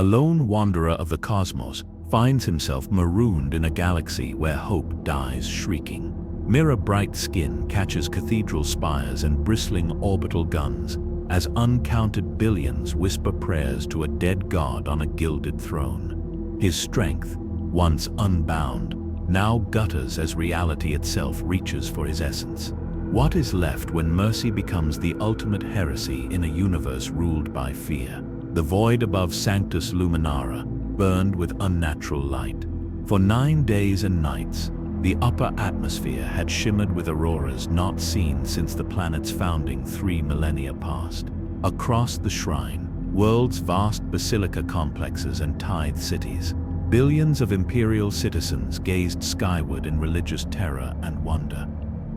A lone wanderer of the cosmos finds himself marooned in a galaxy where hope dies shrieking. Mirror-bright skin catches cathedral spires and bristling orbital guns as uncounted billions whisper prayers to a dead god on a gilded throne. His strength, once unbound, now gutters as reality itself reaches for his essence. What is left when mercy becomes the ultimate heresy in a universe ruled by fear? The void above Sanctus Luminara burned with unnatural light. For 9 days and nights, the upper atmosphere had shimmered with auroras not seen since the planet's founding 3 millennia past. Across the shrine, world's vast basilica complexes and tithe cities, billions of imperial citizens gazed skyward in religious terror and wonder.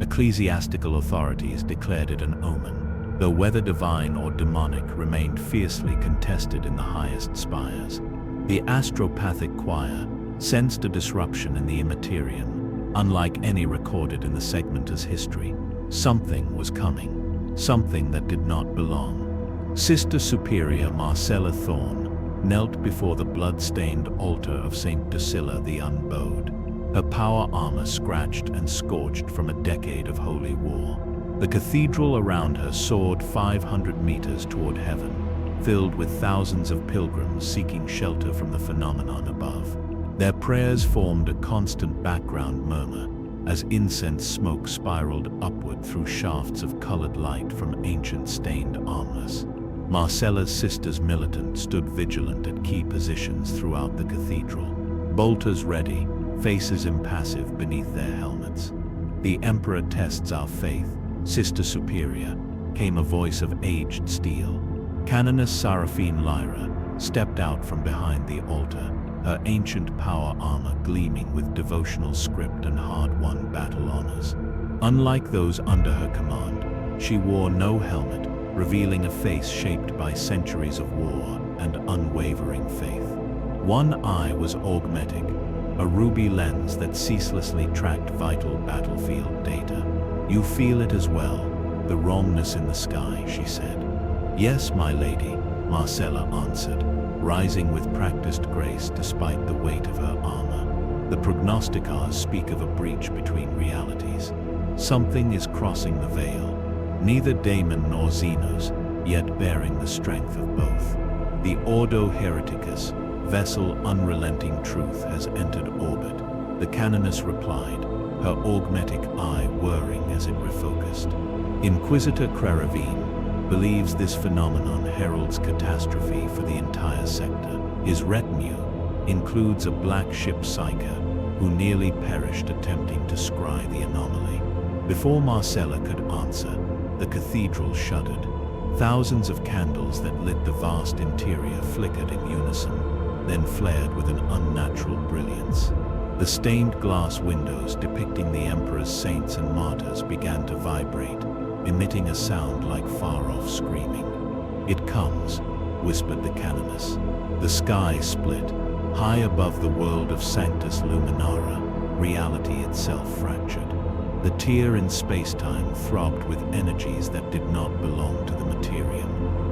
Ecclesiastical authorities declared it an omen, though whether divine or demonic remained fiercely contested in the highest spires. The astropathic choir sensed a disruption in the Imperium. Unlike any recorded in the Segmenter's history, something was coming, something that did not belong. Sister Superior Marcella Thorne knelt before the blood-stained altar of Saint Drusilla the Unbowed, her power armor scratched and scorched from a decade of holy war. The cathedral around her soared 500 meters toward heaven, filled with thousands of pilgrims seeking shelter from the phenomenon above. Their prayers formed a constant background murmur as incense smoke spiraled upward through shafts of colored light from ancient stained armlets. Marcella's sisters militant stood vigilant at key positions throughout the cathedral, bolters ready, faces impassive beneath their helmets. "The Emperor tests our faith, Sister Superior," came a voice of aged steel. Canoness Seraphine Lyra stepped out from behind the altar, her ancient power armor gleaming with devotional script and hard-won battle honors. Unlike those under her command, she wore no helmet, revealing a face shaped by centuries of war and unwavering faith. One eye was augmetic, a ruby lens that ceaselessly tracked vital battlefield data. "You feel it as well, the wrongness in the sky," she said. "Yes, my lady," Marcella answered, rising with practiced grace despite the weight of her armor. "The prognosticars speak of a breach between realities. Something is crossing the veil, neither daemon nor Xenos, yet bearing the strength of both. The Ordo Hereticus, vessel unrelenting truth, has entered orbit," the canoness replied, her augmetic eye whirring as it refocused. Inquisitor Kreravine believes this phenomenon heralds catastrophe for the entire sector. His retinue includes a black ship psyker who nearly perished attempting to scry the anomaly. Before Marcella could answer, the cathedral shuddered. Thousands of candles that lit the vast interior flickered in unison, then flared with an unnatural brilliance. The stained glass windows depicting the Emperor's saints and martyrs began to vibrate, emitting a sound like far-off screaming. "It comes," whispered the canoness. The sky split. High above the world of Sanctus Luminara, reality itself fractured. The tear in space-time throbbed with energies that did not belong to the Imperium,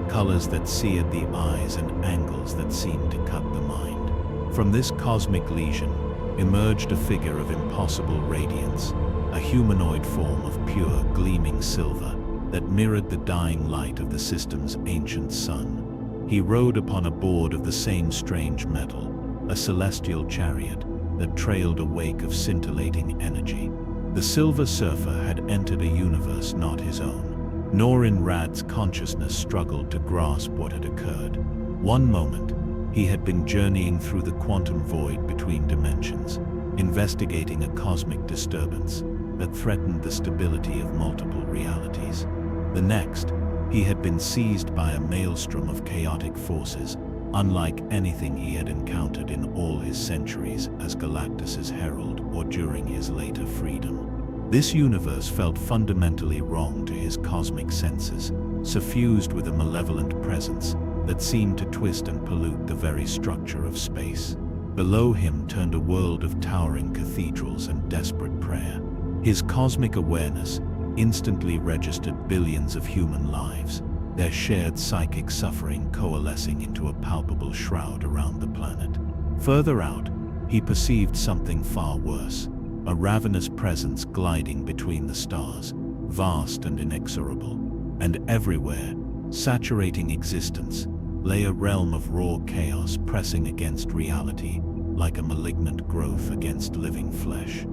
colors that seared the eyes and angles that seemed to cut the mind. From this cosmic lesion emerged a figure of impossible radiance, a humanoid form of pure, gleaming silver that mirrored the dying light of the system's ancient sun. He rode upon a board of the same strange metal, a celestial chariot that trailed a wake of scintillating energy. The Silver Surfer had entered a universe not his own, nor in Rad's consciousness struggled to grasp what had occurred. One moment, he had been journeying through the quantum void between dimensions, investigating a cosmic disturbance that threatened the stability of multiple realities. The next, he had been seized by a maelstrom of chaotic forces, unlike anything he had encountered in all his centuries as Galactus's herald or during his later freedom. This universe felt fundamentally wrong to his cosmic senses, suffused with a malevolent presence that seemed to twist and pollute the very structure of space. Below him turned a world of towering cathedrals and desperate prayer. His cosmic awareness instantly registered billions of human lives, their shared psychic suffering coalescing into a palpable shroud around the planet. Further out, he perceived something far worse, a ravenous presence gliding between the stars, vast and inexorable. And everywhere, saturating existence, lay a realm of raw chaos pressing against reality, like a malignant growth against living flesh.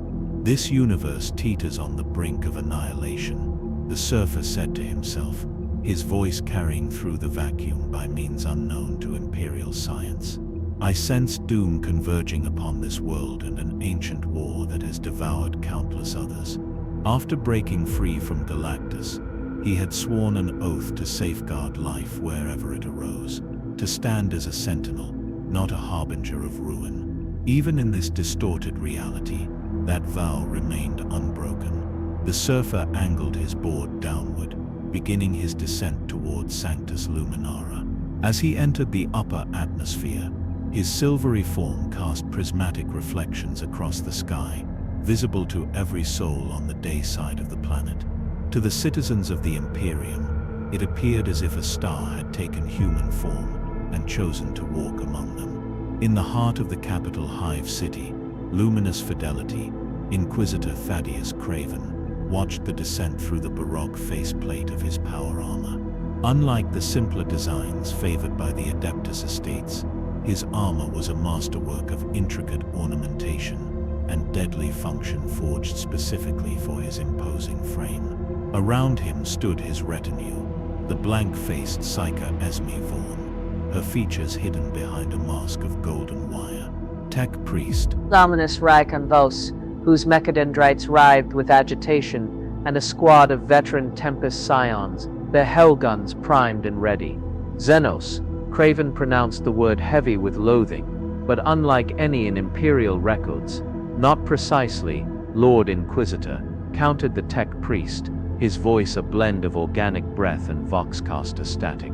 This universe teeters on the brink of annihilation, the surfer said to himself, his voice carrying through the vacuum by means unknown to Imperial science. I sensed doom converging upon this world and an ancient war that has devoured countless others. After breaking free from Galactus, he had sworn an oath to safeguard life wherever it arose, to stand as a sentinel, not a harbinger of ruin. Even in this distorted reality, that vow remained unbroken. The surfer angled his board downward, beginning his descent towards Sanctus Luminara. As he entered the upper atmosphere, his silvery form cast prismatic reflections across the sky, visible to every soul on the day side of the planet. To the citizens of the Imperium, it appeared as if a star had taken human form and chosen to walk among them. In the heart of the capital hive city, luminous fidelity, Inquisitor Thaddeus Craven watched the descent through the baroque faceplate of his power armor. Unlike the simpler designs favored by the Adeptus estates, his armor was a masterwork of intricate ornamentation and deadly function forged specifically for his imposing frame. Around him stood his retinue, the blank-faced Psyker Esme Vaughn, her features hidden behind a mask of golden wire. Tech Priest Dominus Rykon Vos, whose mechadendrites writhed with agitation, and a squad of veteran Tempest Scions, their hellguns primed and ready. Xenos, Craven pronounced the word heavy with loathing, but unlike any in Imperial records, not precisely, Lord Inquisitor, countered the Tech Priest, his voice a blend of organic breath and voxcaster static.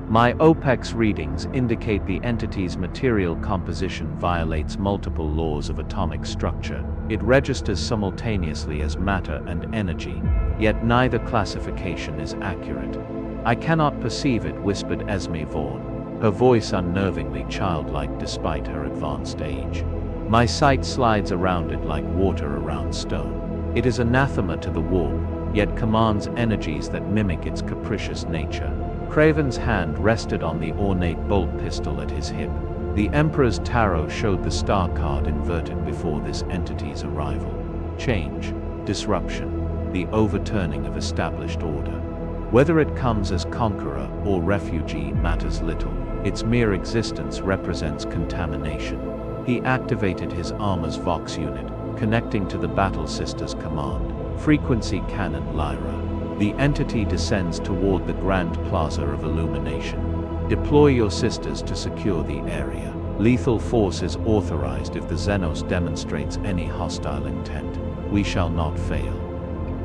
My OPEX readings indicate the entity's material composition violates multiple laws of atomic structure. It registers simultaneously as matter and energy, yet neither classification is accurate. I cannot perceive it, whispered Esme Vaughn, her voice unnervingly childlike despite her advanced age. My sight slides around it like water around stone. It is anathema to the warp, yet commands energies that mimic its capricious nature. Craven's hand rested on the ornate bolt pistol at his hip. The Emperor's tarot showed the star card inverted before this entity's arrival. Change, disruption, the overturning of established order. Whether it comes as conqueror or refugee matters little. Its mere existence represents contamination. He activated his armor's Vox unit, connecting to the Battle Sister's command. Frequency Canon Lyra. The entity descends toward the Grand Plaza of Illumination. Deploy your sisters to secure the area. Lethal force is authorized if the Xenos demonstrates any hostile intent. We shall not fail.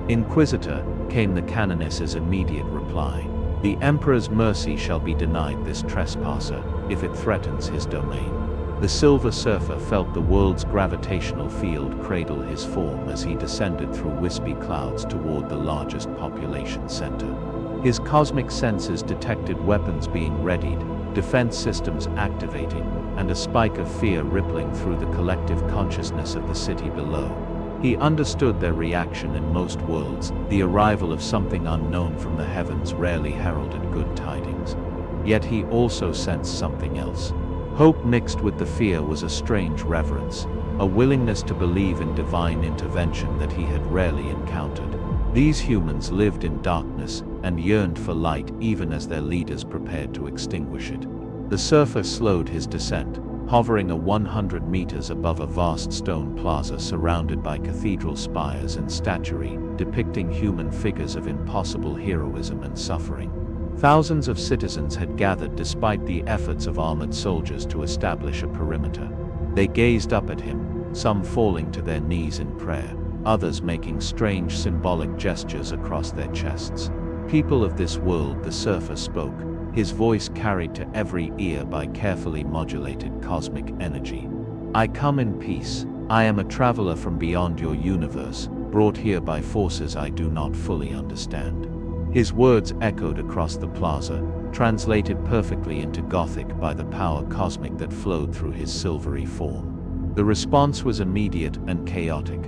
Inquisitor, came the Canoness's immediate reply. The Emperor's mercy shall be denied this trespasser, if it threatens his domain. The Silver Surfer felt the world's gravitational field cradle his form as he descended through wispy clouds toward the largest population center. His cosmic senses detected weapons being readied, defense systems activating, and a spike of fear rippling through the collective consciousness of the city below. He understood their reaction in most worlds. The arrival of something unknown from the heavens rarely heralded good tidings. Yet he also sensed something else. Hope mixed with the fear was a strange reverence, a willingness to believe in divine intervention that he had rarely encountered. These humans lived in darkness and yearned for light even as their leaders prepared to extinguish it. The surfer slowed his descent, hovering 100 meters above a vast stone plaza surrounded by cathedral spires and statuary, depicting human figures of impossible heroism and suffering. Thousands of citizens had gathered despite the efforts of armored soldiers to establish a perimeter. They gazed up at him, some falling to their knees in prayer, others making strange symbolic gestures across their chests. People of this world, the surfer spoke, his voice carried to every ear by carefully modulated cosmic energy. I come in peace. I am a traveler from beyond your universe, brought here by forces I do not fully understand. His words echoed across the plaza, translated perfectly into Gothic by the power cosmic that flowed through his silvery form. The response was immediate and chaotic.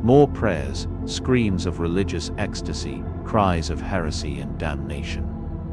More prayers, screams of religious ecstasy, cries of heresy and damnation.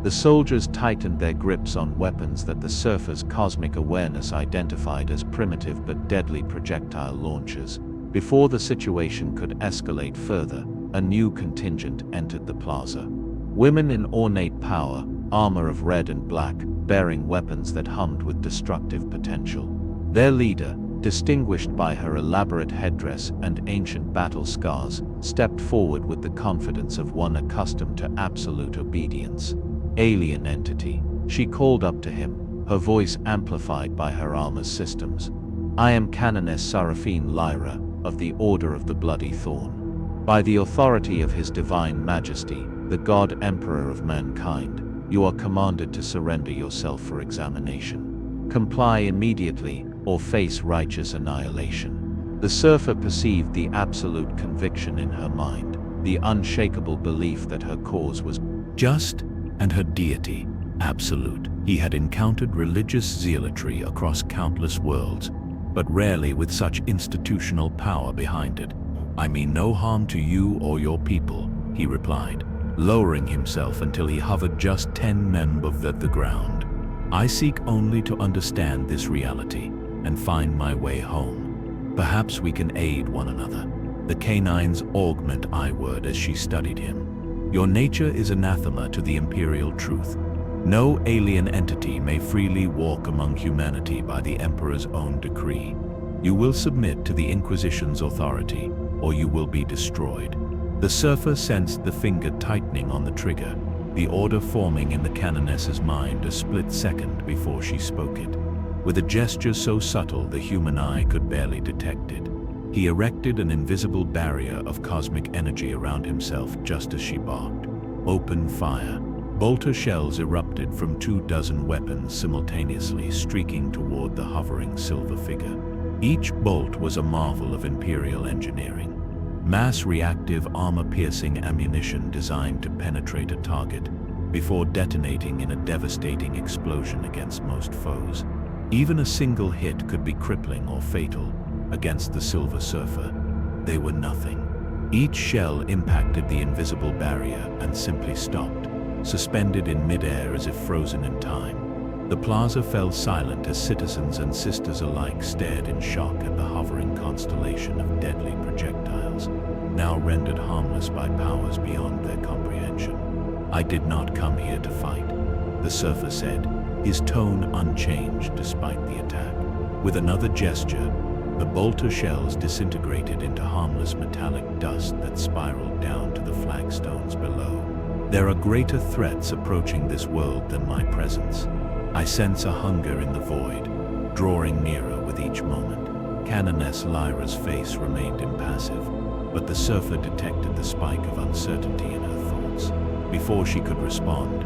The soldiers tightened their grips on weapons that the surfer's cosmic awareness identified as primitive but deadly projectile launchers. Before the situation could escalate further, a new contingent entered the plaza. Women in ornate power, armor of red and black, bearing weapons that hummed with destructive potential. Their leader, distinguished by her elaborate headdress and ancient battle scars, stepped forward with the confidence of one accustomed to absolute obedience. Alien entity, she called up to him, her voice amplified by her armor's systems. I am Canoness Seraphine Lyra, of the Order of the Bloody Thorn. By the authority of His Divine Majesty, the God Emperor of mankind, you are commanded to surrender yourself for examination. Comply immediately, or face righteous annihilation. The surfer perceived the absolute conviction in her mind, the unshakable belief that her cause was just, and her deity, absolute. He had encountered religious zealotry across countless worlds, but rarely with such institutional power behind it. I mean no harm to you or your people, he replied, lowering himself until he hovered just 10 men above the ground. I seek only to understand this reality and find my way home. Perhaps we can aid one another. The canine's augment I-word as she studied him. Your nature is anathema to the imperial truth. No alien entity may freely walk among humanity by the Emperor's own decree. You will submit to the Inquisition's authority, or you will be destroyed. The surfer sensed the finger tightening on the trigger, the order forming in the canoness's mind a split second before she spoke it. With a gesture so subtle the human eye could barely detect it, he erected an invisible barrier of cosmic energy around himself just as she barked. Open fire. Bolter shells erupted from 24 weapons simultaneously, streaking toward the hovering silver figure. Each bolt was a marvel of Imperial engineering. Mass reactive armor-piercing ammunition designed to penetrate a target before detonating in a devastating explosion against most foes. Even a single hit could be crippling or fatal. Against the Silver Surfer, they were nothing. Each shell impacted the invisible barrier and simply stopped, suspended in midair as if frozen in time. The plaza fell silent as citizens and sisters alike stared in shock at the hovering constellation of deadly projectiles, now rendered harmless by powers beyond their comprehension. I did not come here to fight, the surfer said, his tone unchanged despite the attack. With another gesture, the bolter shells disintegrated into harmless metallic dust that spiraled down to the flagstones below. There are greater threats approaching this world than my presence. I sense a hunger in the void, drawing nearer with each moment. Canoness Lyra's face remained impassive, but the surfer detected the spike of uncertainty in her thoughts. Before she could respond,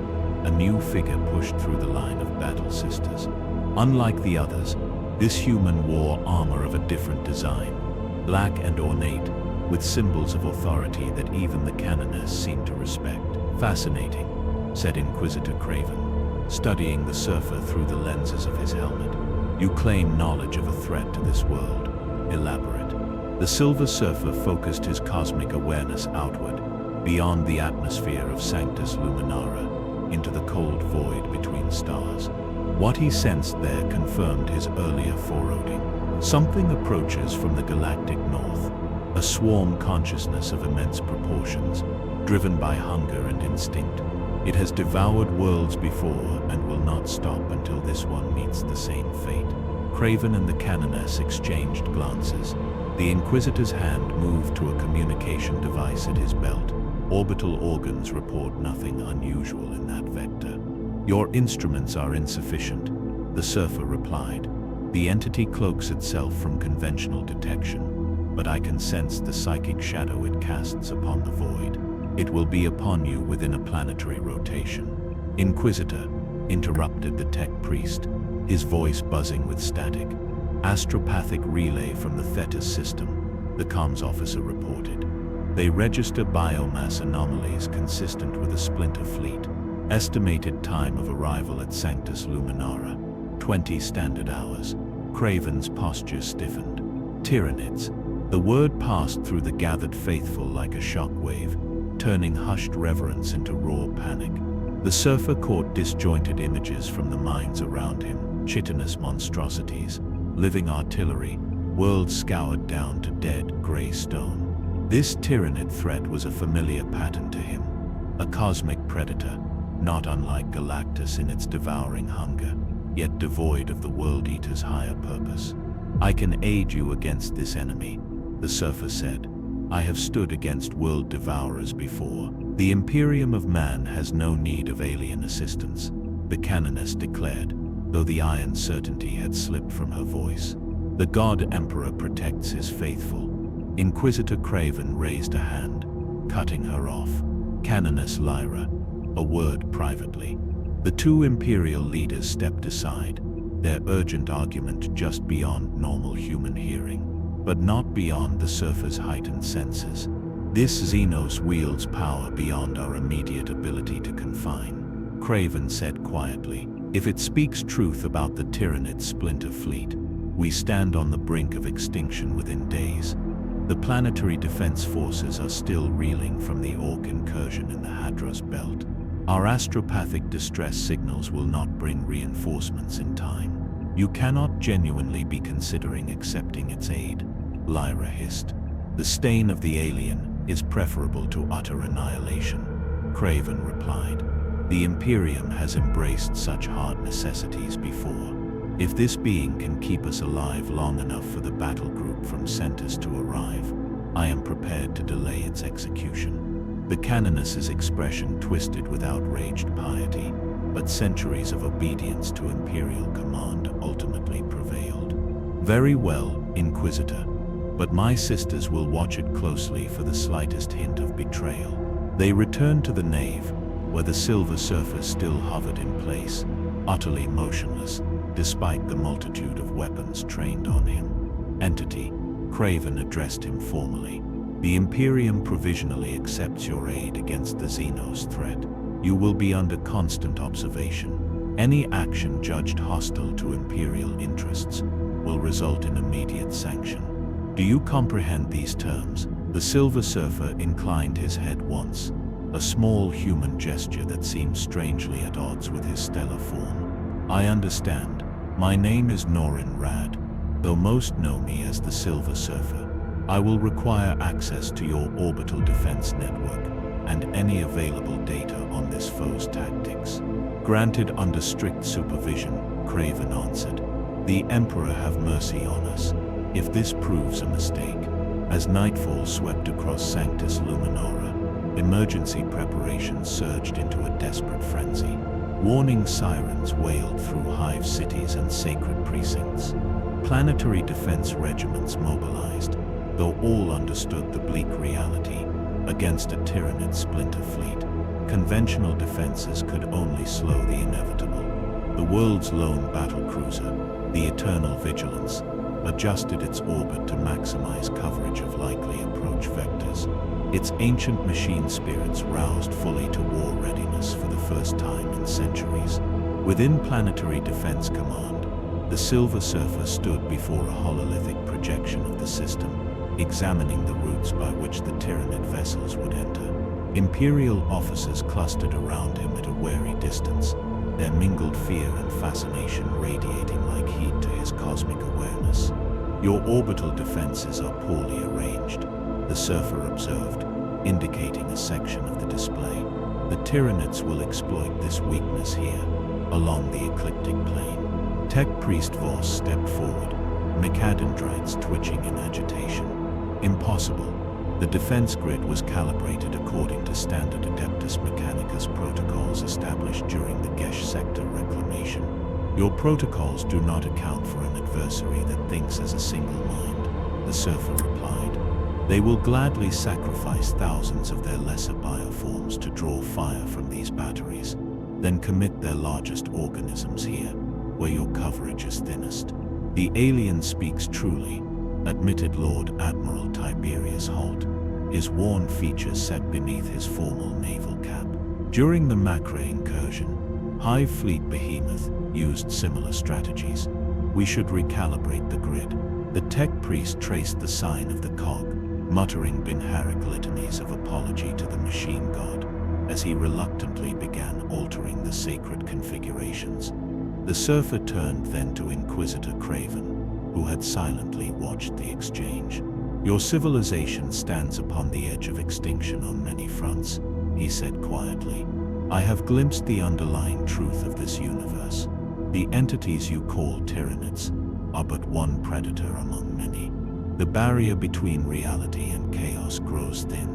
a new figure pushed through the line of battle sisters. Unlike the others, this human wore armor of a different design, black and ornate, with symbols of authority that even the canoness seemed to respect. Fascinating, said Inquisitor Craven, studying the surfer through the lenses of his helmet. You claim knowledge of a threat to this world. Elaborate. The Silver Surfer focused his cosmic awareness outward, beyond the atmosphere of Sanctus Luminara, into the cold void between stars. What he sensed there confirmed his earlier foreboding. Something approaches from the galactic north, a swarm consciousness of immense proportions, driven by hunger and instinct. It has devoured worlds before and will not stop until this one meets the same fate. Craven and the canoness exchanged glances. The Inquisitor's hand moved to a communication device at his belt. Orbital organs report nothing unusual in that vector. Your instruments are insufficient, the surfer replied. The entity cloaks itself from conventional detection, but I can sense the psychic shadow it casts upon the void. It will be upon you within a planetary rotation. Inquisitor, interrupted the tech priest, his voice buzzing with static. Astropathic relay from the Thetis system, the comms officer reported. They register biomass anomalies consistent with a splinter fleet. Estimated time of arrival at Sanctus Luminara, 20 standard hours. Craven's posture stiffened. Tyranids. The word passed through the gathered faithful like a shockwave, turning hushed reverence into raw panic. The surfer caught disjointed images from the mines around him, chitinous monstrosities, living artillery, worlds scoured down to dead, grey stone. This Tyranid threat was a familiar pattern to him, a cosmic predator, not unlike Galactus in its devouring hunger, yet devoid of the World Eater's higher purpose. "I can aid you against this enemy," the surfer said. "I have stood against world devourers before. The Imperium of Man has no need of alien assistance," the canoness declared, though the iron certainty had slipped from her voice. "The God Emperor protects his faithful." Inquisitor Craven raised a hand, cutting her off. "Canoness Lyra, a word privately." The two Imperial leaders stepped aside, their urgent argument just beyond normal human hearing, but not beyond the surfer's heightened senses. "This Xenos wields power beyond our immediate ability to confine," Craven said quietly. "If it speaks truth about the Tyranid splinter fleet, we stand on the brink of extinction within days. The planetary defense forces are still reeling from the Orc incursion in the Hadros Belt. Our astropathic distress signals will not bring reinforcements in time. You cannot genuinely be considering accepting its aid," Lyra hissed. "The stain of the alien is preferable to utter annihilation," Craven replied. "The Imperium has embraced such hard necessities before. If this being can keep us alive long enough for the battle group from Centus to arrive, I am prepared to delay its execution." The canoness's expression twisted with outraged piety, but centuries of obedience to Imperial command ultimately prevailed. "Very well, Inquisitor, but my sisters will watch it closely for the slightest hint of betrayal." They returned to the nave, where the Silver Surfer still hovered in place, utterly motionless, despite the multitude of weapons trained on him. "Entity," Craven addressed him formally, "the Imperium provisionally accepts your aid against the Xenos threat. You will be under constant observation. Any action judged hostile to Imperial interests will result in immediate sanction. Do you comprehend these terms?" The Silver Surfer inclined his head once, a small human gesture that seemed strangely at odds with his stellar form. "I understand. My name is Norin Rad, though most know me as the Silver Surfer. I will require access to your orbital defense network and any available data on this foe's tactics." "Granted under strict supervision," Craven answered. "The Emperor have mercy on us, if this proves a mistake." As nightfall swept across Sanctus Luminara, emergency preparations surged into a desperate frenzy. Warning sirens wailed through hive cities and sacred precincts. Planetary defense regiments mobilized, though all understood the bleak reality. Against a Tyranid splinter fleet, conventional defenses could only slow the inevitable. The world's lone battlecruiser, the Eternal Vigilance, adjusted its orbit to maximize coverage of likely approach vectors. Its ancient machine spirits roused fully to war readiness for the first time in centuries. Within Planetary Defense Command, the Silver Surfer stood before a hololithic projection of the system, examining the routes by which the Tyranid vessels would enter. Imperial officers clustered around him at a wary distance, their mingled fear and fascination radiating like heat to his cosmic awareness. "Your orbital defenses are poorly arranged," the Surfer observed, indicating a section of the display. "The Tyranids will exploit this weakness here, along the ecliptic plane." Tech Priest Voss stepped forward, mechadendrites twitching in agitation. "Impossible. The defense grid was calibrated according to standard Adeptus Mechanicus protocols established during the Gesh sector reclamation. Your protocols do not account for an adversary that thinks as a single mind," the Surfer replied. "They will gladly sacrifice thousands of their lesser bioforms to draw fire from these batteries, then commit their largest organisms here, where your coverage is thinnest." "The alien speaks truly," admitted Lord Admiral Tiberius Holt. his worn features set beneath his formal naval cap. During the Macra incursion, Hive Fleet Behemoth used similar strategies. We should recalibrate the grid. The tech priest traced the sign of the cog, muttering Binharic litanies of apology to the machine god, as he reluctantly began altering the sacred configurations. The surfer turned then to Inquisitor Craven, who had silently watched the exchange. "Your civilization stands upon the edge of extinction on many fronts," he said quietly. "I have glimpsed the underlying truth of this universe. The entities you call Tyranids are but one predator among many. The barrier between reality and chaos grows thin.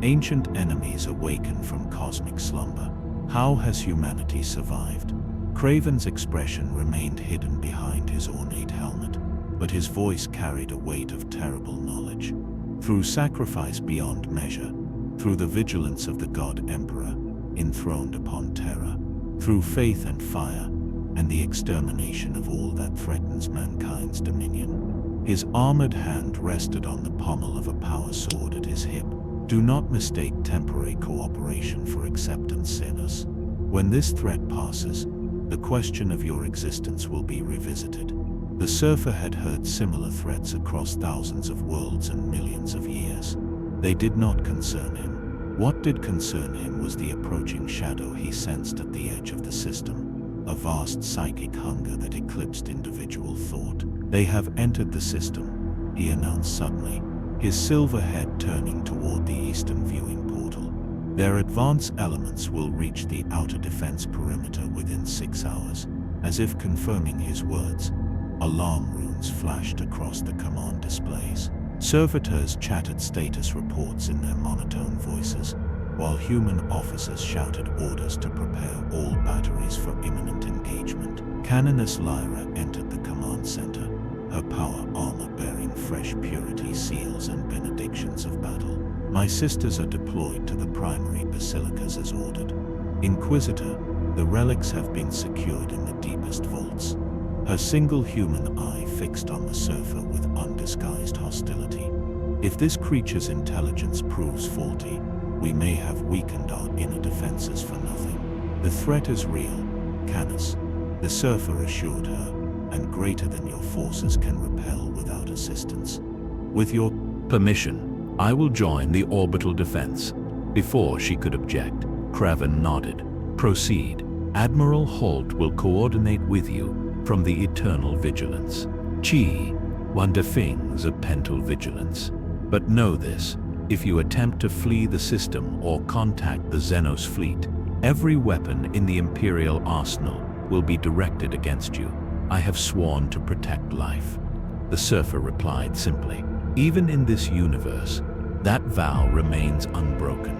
Ancient enemies awaken from cosmic slumber. How has humanity survived?" Craven's expression remained hidden behind his ornate helmet, but his voice carried a weight of terrible knowledge. Through sacrifice beyond measure, through the vigilance of the God Emperor, enthroned upon terror, through faith and fire, and the extermination of all that threatens mankind's dominion. His armored hand rested on the pommel of a power sword at his hip. Do not mistake temporary cooperation for acceptance, sinners. When this threat passes, the question of your existence will be revisited. The surfer had heard similar threats across thousands of worlds and millions of years. They did not concern him. What did concern him was the approaching shadow he sensed at the edge of the system, a vast psychic hunger that eclipsed individual thought. "They have entered the system," he announced suddenly, his silver head turning toward the eastern viewing portal. "Their advanced elements will reach the outer defense perimeter within 6 hours." As if confirming his words, alarm runes flashed across the command displays. Servitors chattered status reports in their monotone voices, while human officers shouted orders to prepare all batteries for imminent engagement. Canoness Lyra entered the command center, her power armor bearing fresh purity seals and benedictions of battle. "My sisters are deployed to the primary basilicas as ordered. Inquisitor, the relics have been secured in the deepest vaults." Her single human eye fixed on the surfer with undisguised hostility. "If this creature's intelligence proves faulty, we may have weakened our inner defenses for nothing. The threat is real, Canis," the surfer assured her, "and greater than your forces can repel without assistance. With your permission, I will join the orbital defense." Before she could object, Craven nodded. "Proceed. Admiral Holt will coordinate with you from the Eternal Vigilance. Chi, one defings of Pental Vigilance. But know this, if you attempt to flee the system or contact the Xenos fleet, every weapon in the Imperial arsenal will be directed against you. I have sworn to protect life." The surfer replied simply. Even in this universe, that vow remains unbroken.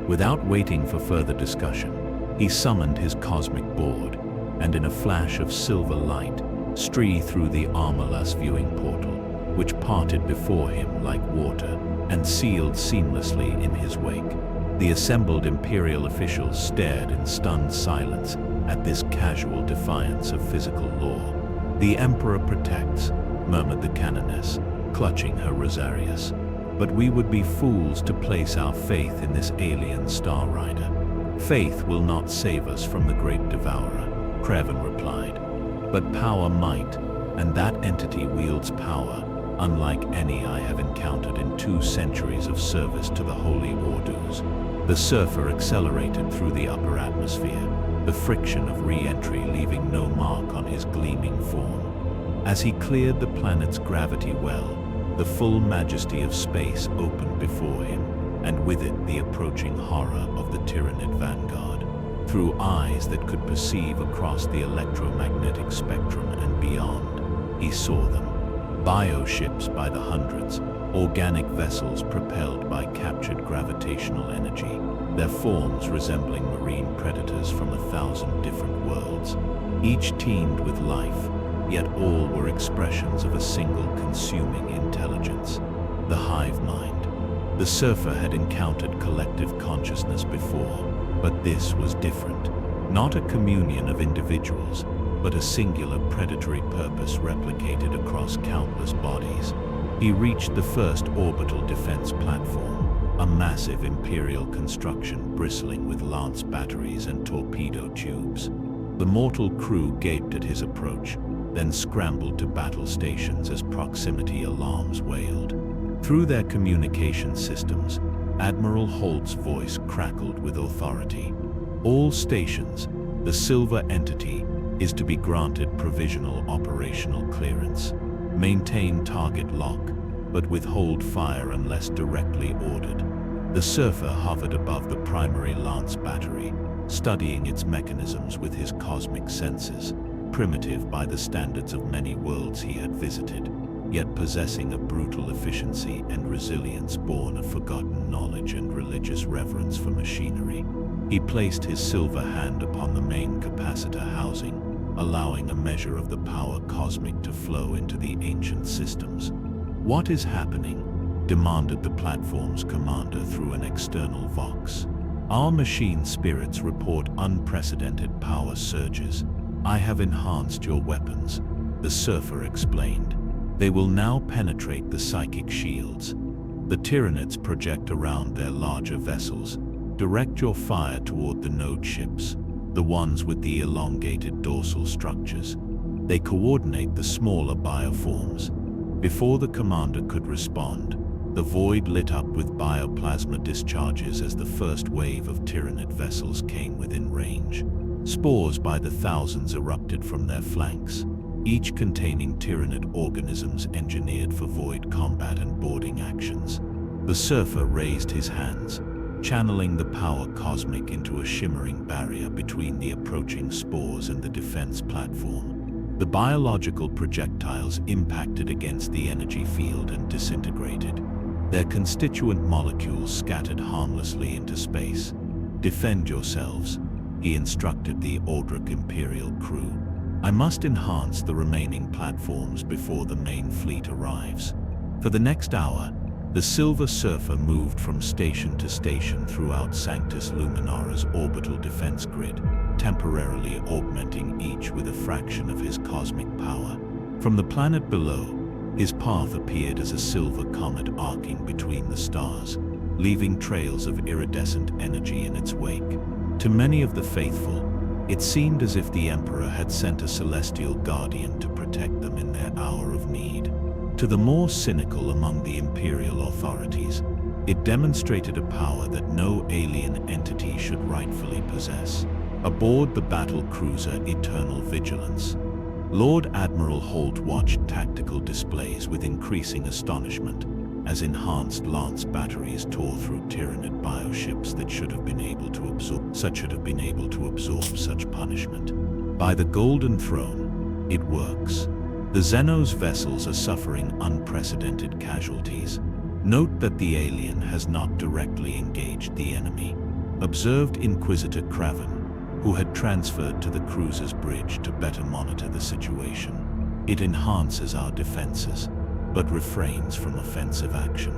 Without waiting for further discussion, he summoned his cosmic board, and in a flash of silver light, streaked through the armorless viewing portal, which parted before him like water and sealed seamlessly in his wake. The assembled Imperial officials stared in stunned silence at this casual defiance of physical law. "The Emperor protects," murmured the canoness, clutching her rosarius. "But we would be fools to place our faith in this alien Star Rider." "Faith will not save us from the great devourer," Craven replied. "But power might, and that entity wields power unlike any I have encountered in 2 centuries of service to the Holy Ordus." The surfer accelerated through the upper atmosphere, the friction of re-entry leaving no mark on his gleaming form. As he cleared the planet's gravity well, the full majesty of space opened before him, and with it the approaching horror of the Tyranid vanguard. Through eyes that could perceive across the electromagnetic spectrum and beyond, he saw them. Bioships by the hundreds, organic vessels propelled by captured gravitational energy, their forms resembling marine predators from 1,000 different worlds. Each teemed with life, yet all were expressions of a single consuming intelligence, the hive mind. The surfer had encountered collective consciousness before, but this was different. Not a communion of individuals, but a singular predatory purpose replicated across countless bodies. He reached the first orbital defense platform, a massive Imperial construction bristling with lance batteries and torpedo tubes. The mortal crew gaped at his approach, then scrambled to battle stations as proximity alarms wailed. Through their communication systems, Admiral Holt's voice crackled with authority. All stations, the Silver Entity is to be granted provisional operational clearance. Maintain target lock, but withhold fire unless directly ordered. The Surfer hovered above the primary lance battery, studying its mechanisms with his cosmic senses, primitive by the standards of many worlds he had visited, yet possessing a brutal efficiency and resilience born of forgotten knowledge and religious reverence for machinery. He placed his silver hand upon the main capacitor housing, allowing a measure of the power cosmic to flow into the ancient systems. "What is happening?" demanded the platform's commander through an external vox. "Our machine spirits report unprecedented power surges. I have enhanced your weapons," the Surfer explained. "They will now penetrate the psychic shields. The Tyranids project around their larger vessels. Direct your fire toward the node ships, the ones with the elongated dorsal structures. They coordinate the smaller bioforms." Before the commander could respond, the void lit up with bioplasma discharges as the first wave of Tyranid vessels came within range. Spores by the thousands erupted from their flanks, each containing Tyranid organisms engineered for void combat and boarding actions. The Surfer raised his hands, channeling the power cosmic into a shimmering barrier between the approaching spores and the defense platform. The biological projectiles impacted against the energy field and disintegrated. Their constituent molecules scattered harmlessly into space. "Defend yourselves," he instructed the Aldrich Imperial crew. "I must enhance the remaining platforms before the main fleet arrives." For the next hour, the Silver Surfer moved from station to station throughout Sanctus Luminara's orbital defense grid, temporarily augmenting each with a fraction of his cosmic power. From the planet below, his path appeared as a silver comet arcing between the stars, leaving trails of iridescent energy in its wake. To many of the faithful, it seemed as if the Emperor had sent a celestial guardian to protect them in their hour of need. To the more cynical among the Imperial authorities, it demonstrated a power that no alien entity should rightfully possess. Aboard the battle cruiser Eternal Vigilance, Lord Admiral Holt watched tactical displays with increasing astonishment as enhanced lance batteries tore through Tyranid bioships that should have been able to absorb such punishment. By the Golden Throne, it works. The Xenos vessels are suffering unprecedented casualties. Note that the alien has not directly engaged the enemy, observed Inquisitor Craven, who had transferred to the cruiser's bridge to better monitor the situation. It enhances our defenses, but refrains from offensive action.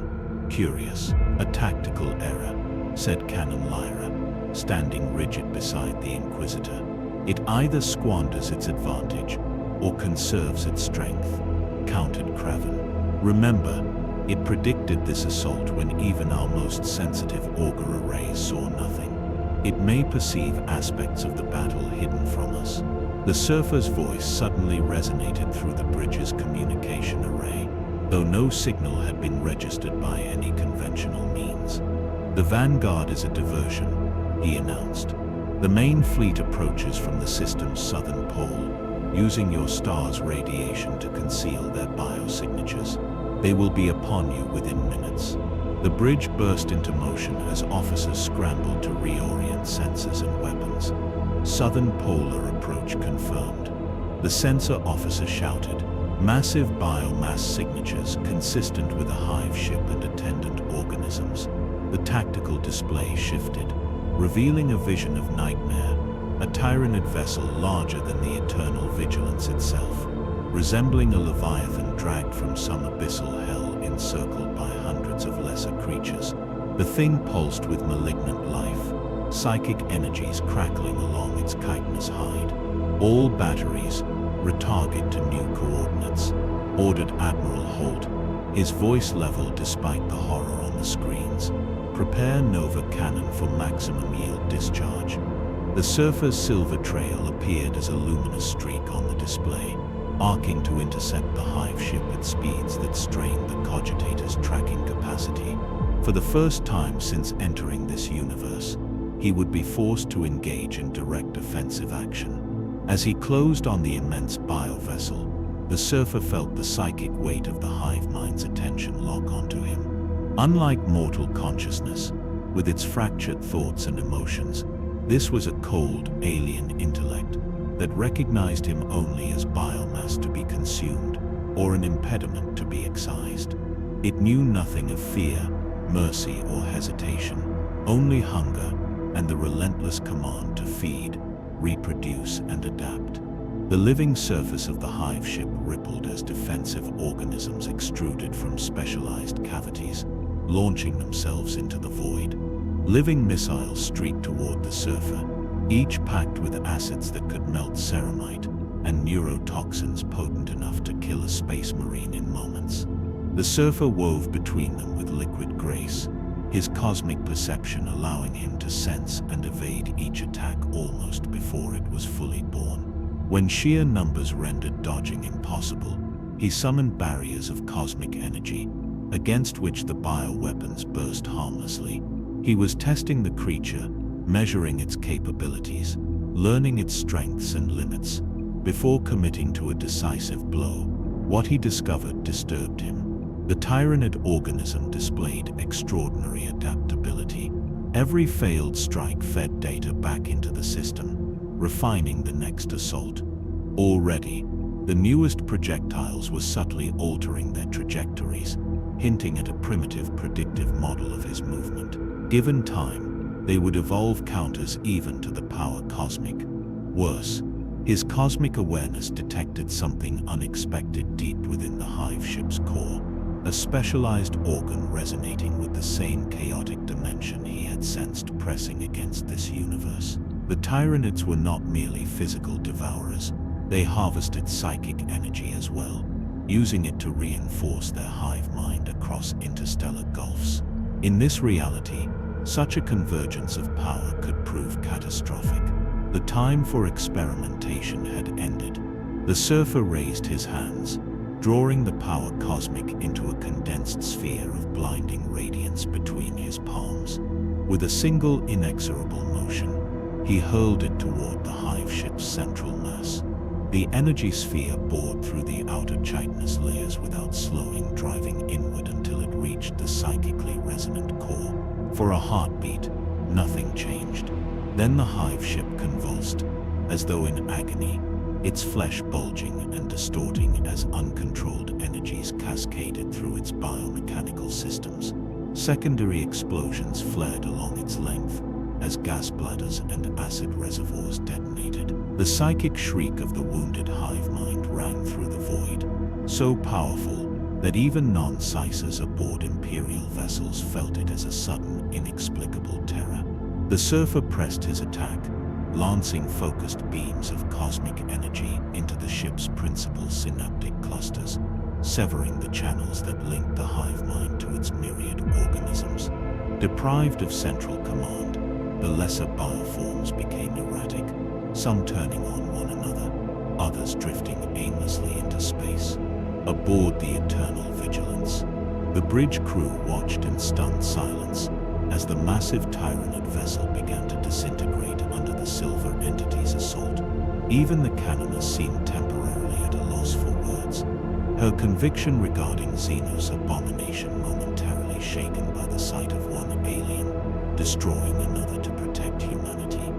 "Curious, a tactical error," said Canon Lyra, standing rigid beside the Inquisitor. "It either squanders its advantage or conserves its strength," countered Craven. "Remember, it predicted this assault when even our most sensitive auger arrays saw nothing. It may perceive aspects of the battle hidden from us." The Surfer's voice suddenly resonated through the bridge's communication array, though no signal had been registered by any conventional means. "The Vanguard is a diversion," he announced. "The main fleet approaches from the system's southern pole, using your star's radiation to conceal their biosignatures. They will be upon you within minutes." The bridge burst into motion as officers scrambled to reorient sensors and weapons. "Southern polar approach confirmed," the sensor officer shouted. Massive biomass signatures consistent with a hive ship and attendant organisms. The tactical display shifted, revealing a vision of Nightmare, a Tyranid vessel larger than the Eternal Vigilance itself, resembling a leviathan dragged from some abyssal hell encircled by hundreds of lesser creatures. The thing pulsed with malignant life, psychic energies crackling along its chitinous hide. "All batteries, retarget to new coordinates," ordered Admiral Holt, his voice level despite the horror on the the screens. Prepare Nova Cannon for maximum yield discharge. The Surfer's silver trail appeared as a luminous streak on the display, arcing to intercept the hive ship at speeds that strained the cogitator's tracking capacity. For the first time since entering this universe, he would be forced to engage in direct offensive action. As he closed on the immense biovessel, the Surfer felt the psychic weight of the hive mind's attention lock onto him. Unlike mortal consciousness, with its fractured thoughts and emotions, this was a cold, alien intellect that recognized him only as biomass to be consumed, or an impediment to be excised. It knew nothing of fear, mercy, or hesitation, only hunger and the relentless command to feed, reproduce, and adapt. The living surface of the hive ship rippled as defensive organisms extruded from specialized cavities, launching themselves into the void. Living missiles streaked toward the Surfer, each packed with acids that could melt ceramite and neurotoxins potent enough to kill a space marine in moments. The Surfer wove between them with liquid grace, his cosmic perception allowing him to sense and evade each attack almost before it was fully born. When sheer numbers rendered dodging impossible, he summoned barriers of cosmic energy, against which the bioweapons burst harmlessly. He was testing the creature, measuring its capabilities, learning its strengths and limits, before committing to a decisive blow. What he discovered disturbed him. The Tyranid organism displayed extraordinary adaptability. Every failed strike fed data back into the system, refining the next assault. Already, the newest projectiles were subtly altering their trajectories, hinting at a primitive predictive model of his movement. Given time, they would evolve counters even to the power cosmic. Worse, his cosmic awareness detected something unexpected deep within the hive ship's core, a specialized organ resonating with the same chaotic dimension he had sensed pressing against this universe. The Tyranids were not merely physical devourers, they harvested psychic energy as well, using it to reinforce their hive mind across interstellar gulfs. In this reality, such a convergence of power could prove catastrophic. The time for experimentation had ended. The Surfer raised his hands, drawing the power cosmic into a condensed sphere of blinding radiance between his palms. With a single inexorable motion, he hurled it toward the hive ship's central mass. The energy sphere bored through the outer chitinous layers without slowing, driving inward until it reached the psychically resonant core. For a heartbeat, nothing changed. Then the hive ship convulsed, as though in agony, its flesh bulging and distorting as uncontrolled energies cascaded through its biomechanical systems. Secondary explosions flared along its length, as gas bladders and acid reservoirs detonated. The psychic shriek of the wounded hive mind rang through the void, so powerful that even non-Sicers aboard Imperial vessels felt it as a sudden, inexplicable terror. The Surfer pressed his attack, lancing focused beams of cosmic energy into the ship's principal synaptic clusters, severing the channels that linked the hive mind to its myriad organisms. Deprived of central command, the lesser bioforms became erratic, some turning on one another, others drifting aimlessly into space. Aboard the Eternal Vigilance, the bridge crew watched in stunned silence as the massive Tyranid vessel began to disintegrate under the Silver Entity's assault. Even the canoness seemed temporarily at a loss for words, her conviction regarding Xenos' abomination momentarily shaken by the sight of one alien destroying another to protect humanity.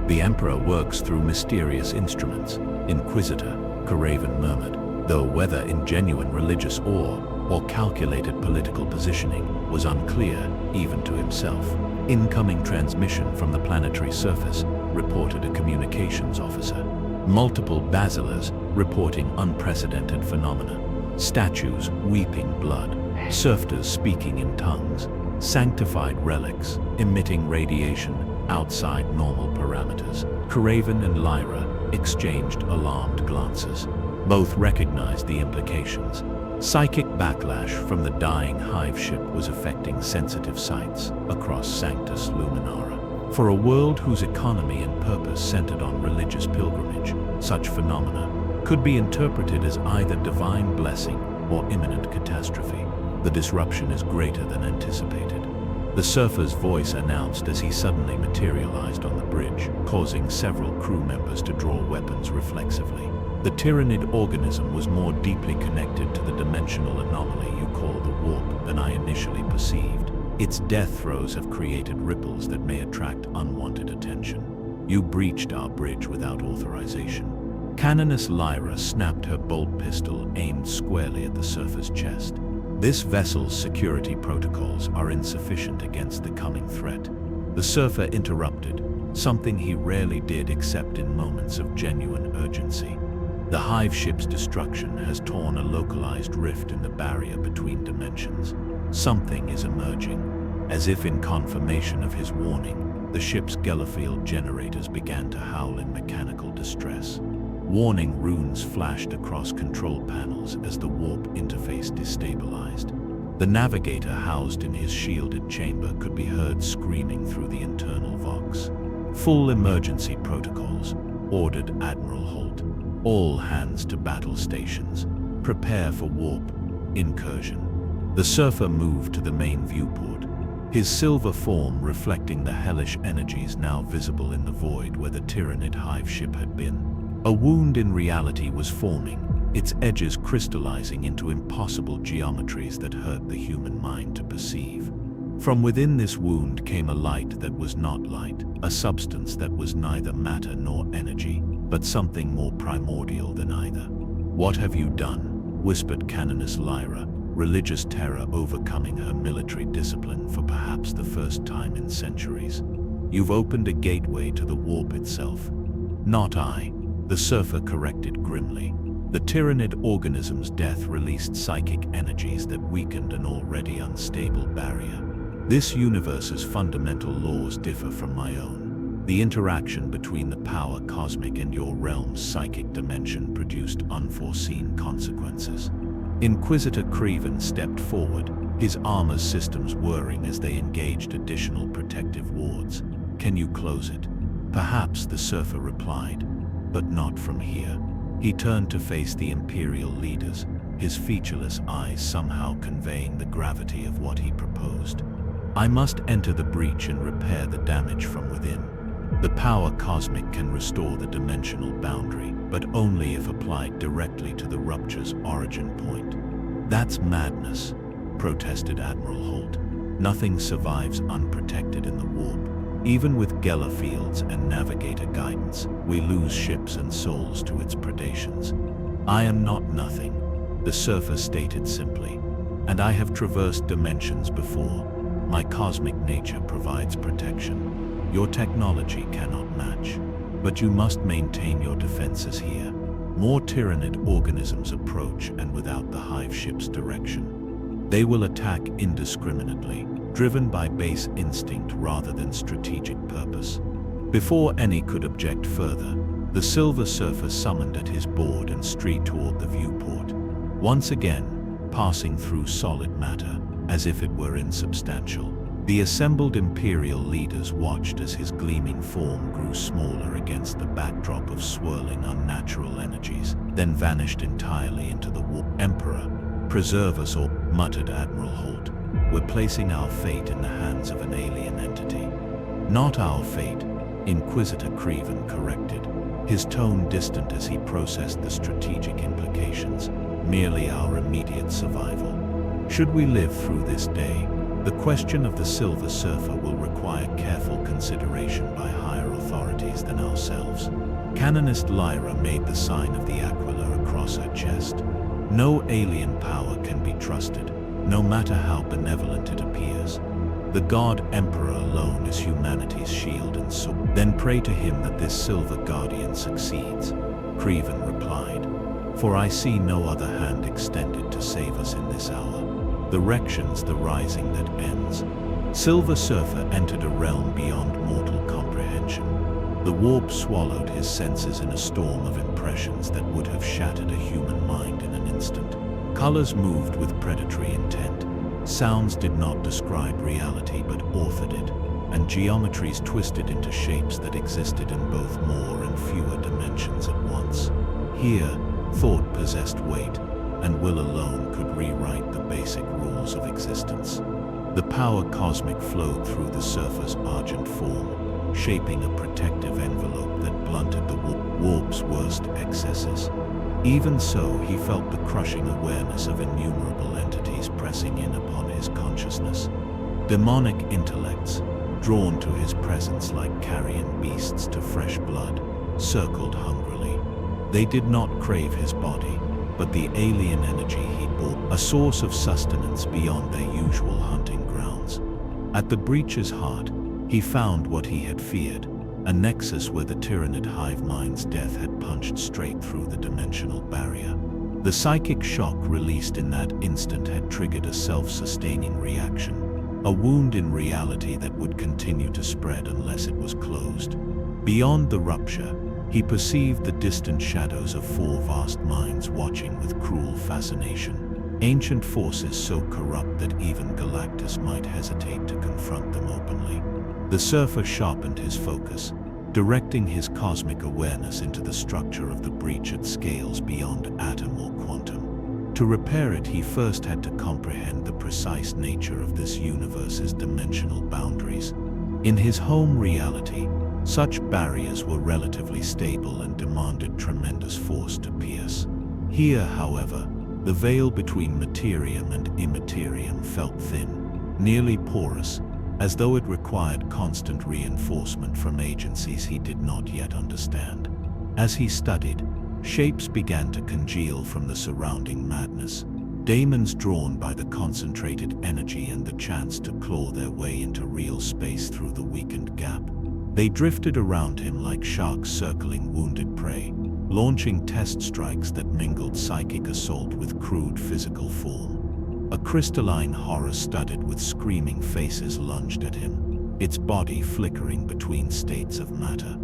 The Emperor works through mysterious instruments, Inquisitor, Craven murmured, though whether in genuine religious awe or calculated political positioning was unclear even to himself. Incoming transmission from the planetary surface, reported a communications officer. Multiple basilars reporting unprecedented phenomena. Statues weeping blood, surfters speaking in tongues, sanctified relics emitting radiation outside normal parameters. Craven and Lyra exchanged alarmed glances. Both recognized the implications. Psychic backlash from the dying hive ship was affecting sensitive sites across Sanctus Luminara. For a world whose economy and purpose centered on religious pilgrimage, such phenomena could be interpreted as either divine blessing or imminent catastrophe. The disruption is greater than anticipated. The surfer's voice announced as he suddenly materialized on the bridge, causing several crew members to draw weapons reflexively. The tyrannid organism was more deeply connected to the dimensional anomaly you call the warp than I initially perceived. Its death throes have created ripples that may attract unwanted attention. You breached our bridge without authorization. Canoness Lyra snapped her bolt pistol aimed squarely at the surfer's chest. This vessel's security protocols are insufficient against the coming threat. The surfer interrupted, something he rarely did except in moments of genuine urgency. The hive ship's destruction has torn a localized rift in the barrier between dimensions. Something is emerging. As if in confirmation of his warning, the ship's Gellerfield generators began to howl in mechanical distress. Warning runes flashed across control panels as the warp interface destabilized. The navigator housed in his shielded chamber could be heard screaming through the internal vox. "Full emergency protocols," ordered Admiral Holt. "All hands to battle stations. Prepare for warp incursion." The surfer moved to the main viewport, his silver form reflecting the hellish energies now visible in the void where the tyrannid hive ship had been. A wound in reality was forming, its edges crystallizing into impossible geometries that hurt the human mind to perceive. From within this wound came a light that was not light, a substance that was neither matter nor energy, but something more primordial than either. "What have you done?" whispered Canoness Lyra, religious terror overcoming her military discipline for perhaps the first time in centuries. "You've opened a gateway to the warp itself." "Not I," the surfer corrected grimly. "The tyrannid organism's death released psychic energies that weakened an already unstable barrier. This universe's fundamental laws differ from my own. The interaction between the power cosmic and your realm's psychic dimension produced unforeseen consequences." Inquisitor Creven stepped forward, his armor systems whirring as they engaged additional protective wards. "Can you close it?" "Perhaps," the surfer replied, "but not from here." He turned to face the Imperial leaders, his featureless eyes somehow conveying the gravity of what he proposed. "I must enter the breach and repair the damage from within. The power cosmic can restore the dimensional boundary, but only if applied directly to the rupture's origin point." "That's madness," protested Admiral Holt. "Nothing survives unprotected in the warp. Even with Geller fields and navigator guidance, we lose ships and souls to its predations." "I am not nothing," the surfer stated simply, "and I have traversed dimensions before. My cosmic nature provides protection. Your technology cannot match, but you must maintain your defenses here. More tyrannid organisms approach and without the hive ship's direction. They will attack indiscriminately, driven by base instinct rather than strategic purpose." Before any could object further, the Silver Surfer summoned at his board and streaked toward the viewport. Once again, passing through solid matter, as if it were insubstantial. The assembled Imperial leaders watched as his gleaming form grew smaller against the backdrop of swirling unnatural energies, then vanished entirely into the warp. "Emperor, preserve us all," muttered Admiral Holt. "We're placing our fate in the hands of an alien entity." "Not our fate," Inquisitor Creven corrected, his tone distant as he processed the strategic implications, "merely our immediate survival. Should we live through this day, the question of the Silver Surfer will require careful consideration by higher authorities than ourselves." Canonist Lyra made the sign of the Aquila across her chest. "No alien power can be trusted, no matter how benevolent it appears. The God Emperor alone is humanity's shield and sword." "Then pray to him that this Silver Guardian succeeds," Creven replied, "for I see no other hand extended to save us in this hour. The Rection's the rising that ends." Silver Surfer entered a realm beyond mortal comprehension. The warp swallowed his senses in a storm of impressions that would have shattered a human mind in an instant. Colors moved with predatory intent. Sounds did not describe reality but authored it, and geometries twisted into shapes that existed in both more and fewer dimensions at once. Here, thought possessed weight, and will alone could rewrite the basic rules of existence. The power cosmic flowed through the surfer's argent form, shaping a protective envelope that blunted the warp's worst excesses. Even so, he felt the crushing awareness of innumerable entities pressing in upon his consciousness. Demonic intellects, drawn to his presence like carrion beasts to fresh blood, circled hungrily. They did not crave his body, but the alien energy he bore, a source of sustenance beyond their usual hunting grounds. At the breach's heart, he found what he had feared, a nexus where the tyrannid hive mind's death had punched straight through the dimensional barrier. The psychic shock released in that instant had triggered a self-sustaining reaction, a wound in reality that would continue to spread unless it was closed. Beyond the rupture, he perceived the distant shadows of four vast minds watching with cruel fascination, ancient forces so corrupt that even Galactus might hesitate to confront them openly. The surfer sharpened his focus, directing his cosmic awareness into the structure of the breach at scales beyond atom or quantum. To repair it, he first had to comprehend the precise nature of this universe's dimensional boundaries. In his home reality, such barriers were relatively stable and demanded tremendous force to pierce. Here, however, the veil between materium and immaterium felt thin, nearly porous, as though it required constant reinforcement from agencies he did not yet understand. As he studied, shapes began to congeal from the surrounding madness, daemons drawn by the concentrated energy and the chance to claw their way into real space through the weakened gap. They drifted around him like sharks circling wounded prey, launching test strikes that mingled psychic assault with crude physical form. A crystalline horror studded with screaming faces lunged at him, its body flickering between states of matter.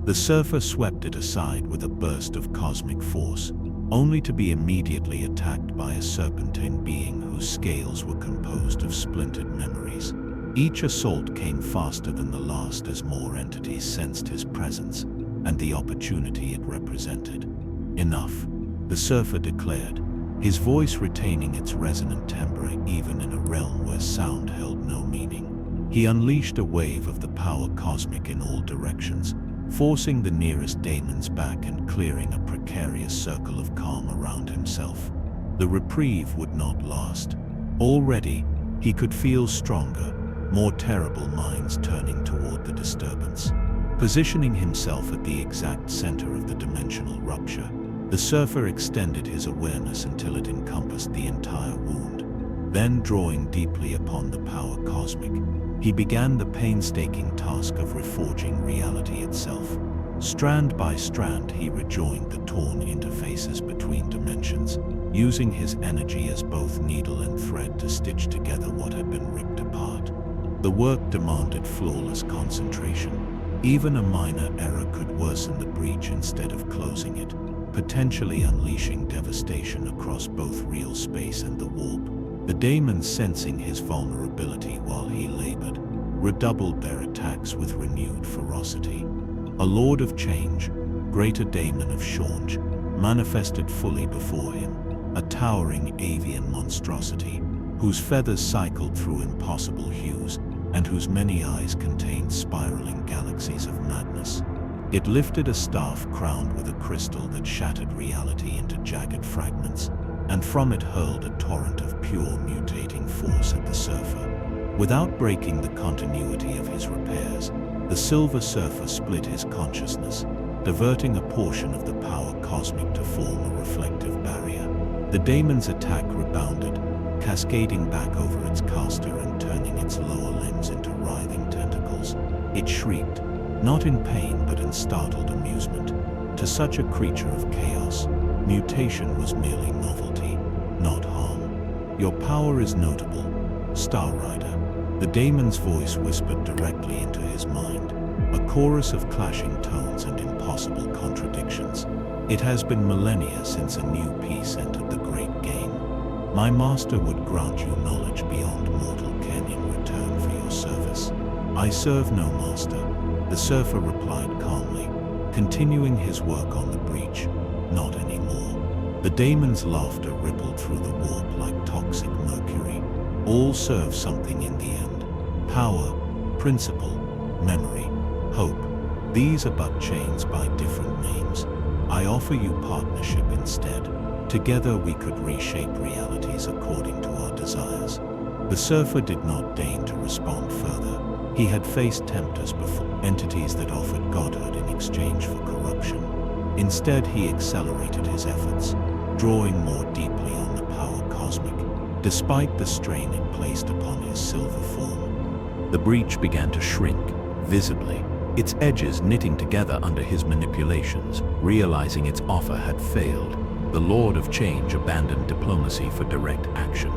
The surfer swept it aside with a burst of cosmic force, only to be immediately attacked by a serpentine being whose scales were composed of splintered memories. Each assault came faster than the last as more entities sensed his presence and the opportunity it represented. Enough, the surfer declared, his voice retaining its resonant timbre even in a realm where sound held no meaning. He unleashed a wave of the power cosmic in all directions, forcing the nearest daemons back and clearing a precarious circle of calm around himself. The reprieve would not last. Already, he could feel stronger, more terrible minds turning toward the disturbance. Positioning himself at the exact center of the dimensional rupture, the surfer extended his awareness until it encompassed the entire wound. Then, drawing deeply upon the power cosmic, he began the painstaking task of reforging reality itself. Strand by strand, he rejoined the torn interfaces between dimensions, using his energy as both needle and thread to stitch together what had been ripped apart. The work demanded flawless concentration. Even a minor error could worsen the breach instead of closing it, potentially unleashing devastation across both real space and the warp. The daemons, sensing his vulnerability while he labored, redoubled their attacks with renewed ferocity. A lord of change, greater daemon of Change, manifested fully before him, a towering avian monstrosity, whose feathers cycled through impossible hues, and whose many eyes contained spiraling galaxies of madness. It lifted a staff crowned with a crystal that shattered reality into jagged fragments, and from it hurled a torrent of pure mutating force at the surfer. Without breaking the continuity of his repairs, the silver surfer split his consciousness, diverting a portion of the power cosmic to form a reflective barrier. The daemon's attack rebounded, cascading back over its caster and turning its lower limbs into writhing tentacles. It shrieked, not in pain but in startled amusement. To such a creature of chaos, mutation was merely novelty, not harm. Your power is notable, Star Rider. The daemon's voice whispered directly into his mind. a chorus of clashing tones and impossible contradictions. It has been millennia since a new piece entered the great game. My master would grant you knowledge beyond mortal ken in return for your service. I serve no master, the surfer replied calmly, continuing his work on the breach. Not anymore. The daemon's laughter rippled through the warp like toxic mercury. All serve something in the end. Power, principle, memory, hope. These are but chains by different names. I offer you partnership instead. Together we could reshape realities according to our desires. The surfer did not deign to respond further. He had faced tempters before, entities that offered godhood in exchange for corruption. Instead, he accelerated his efforts, drawing more deeply on the power cosmic, despite the strain it placed upon his silver form. The breach began to shrink, visibly, its edges knitting together under his manipulations. Realizing its offer had failed, the Lord of Change abandoned diplomacy for direct action.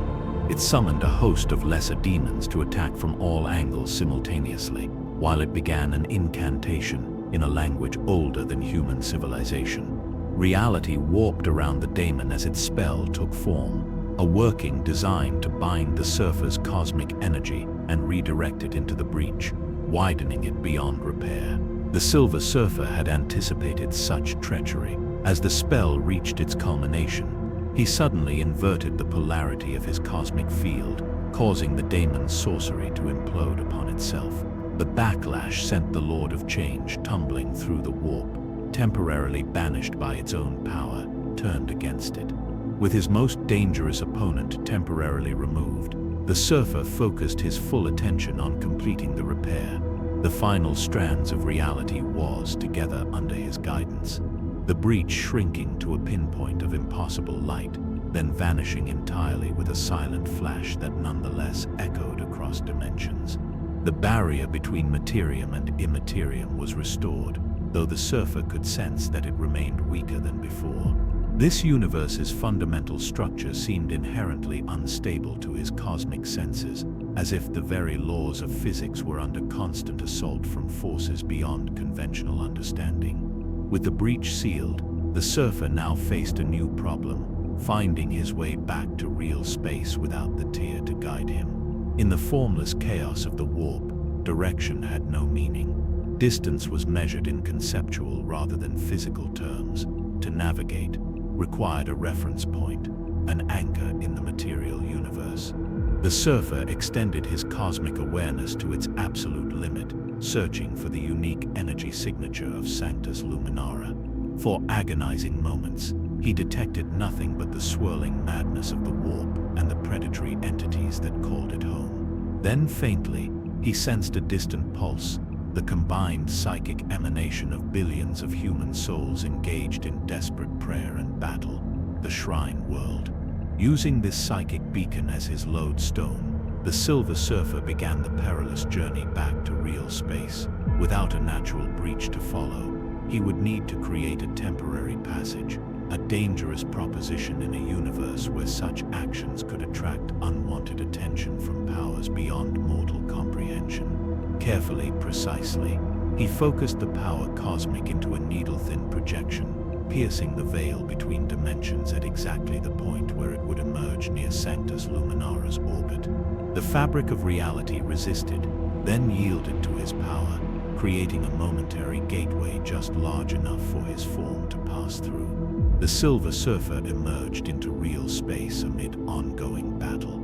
It summoned a host of lesser demons to attack from all angles simultaneously, while it began an incantation in a language older than human civilization. Reality warped around the daemon as its spell took form, a working designed to bind the surfer's cosmic energy and redirect it into the breach, widening it beyond repair. The Silver Surfer had anticipated such treachery. As the spell reached its culmination, he suddenly inverted the polarity of his cosmic field, causing the daemon's sorcery to implode upon itself. The backlash sent the Lord of Change tumbling through the warp, temporarily banished by its own power, turned against it. With his most dangerous opponent temporarily removed, the surfer focused his full attention on completing the repair. The final strands of reality was together under his guidance. The breach shrinking to a pinpoint of impossible light, then vanishing entirely with a silent flash that nonetheless echoed across dimensions. The barrier between materium and immaterium was restored, though the surfer could sense that it remained weaker than before. This universe's fundamental structure seemed inherently unstable to his cosmic senses, as if the very laws of physics were under constant assault from forces beyond conventional understanding. With the breach sealed, the surfer now faced a new problem, finding his way back to real space without the tear to guide him. In the formless chaos of the warp, direction had no meaning. Distance was measured in conceptual rather than physical terms. To navigate required a reference point, an anchor in the material universe. The surfer extended his cosmic awareness to its absolute limit, searching for the unique energy signature of Sanctus Luminara. For agonizing moments, he detected nothing but the swirling madness of the warp and the predatory entities that called it home. Then faintly, he sensed a distant pulse, the combined psychic emanation of billions of human souls engaged in desperate prayer and battle, the Shrine World. Using this psychic beacon as his lodestone, the Silver Surfer began the perilous journey back to real space. Without a natural breach to follow, he would need to create a temporary passage, a dangerous proposition in a universe where such actions could attract unwanted attention from powers beyond mortal comprehension. Carefully, precisely, he focused the power cosmic into a needle-thin projection, piercing the veil between dimensions at exactly the point where it would emerge near Sanctus Luminara's orbit. The fabric of reality resisted, then yielded to his power, creating a momentary gateway just large enough for his form to pass through. The Silver Surfer emerged into real space amid ongoing battle.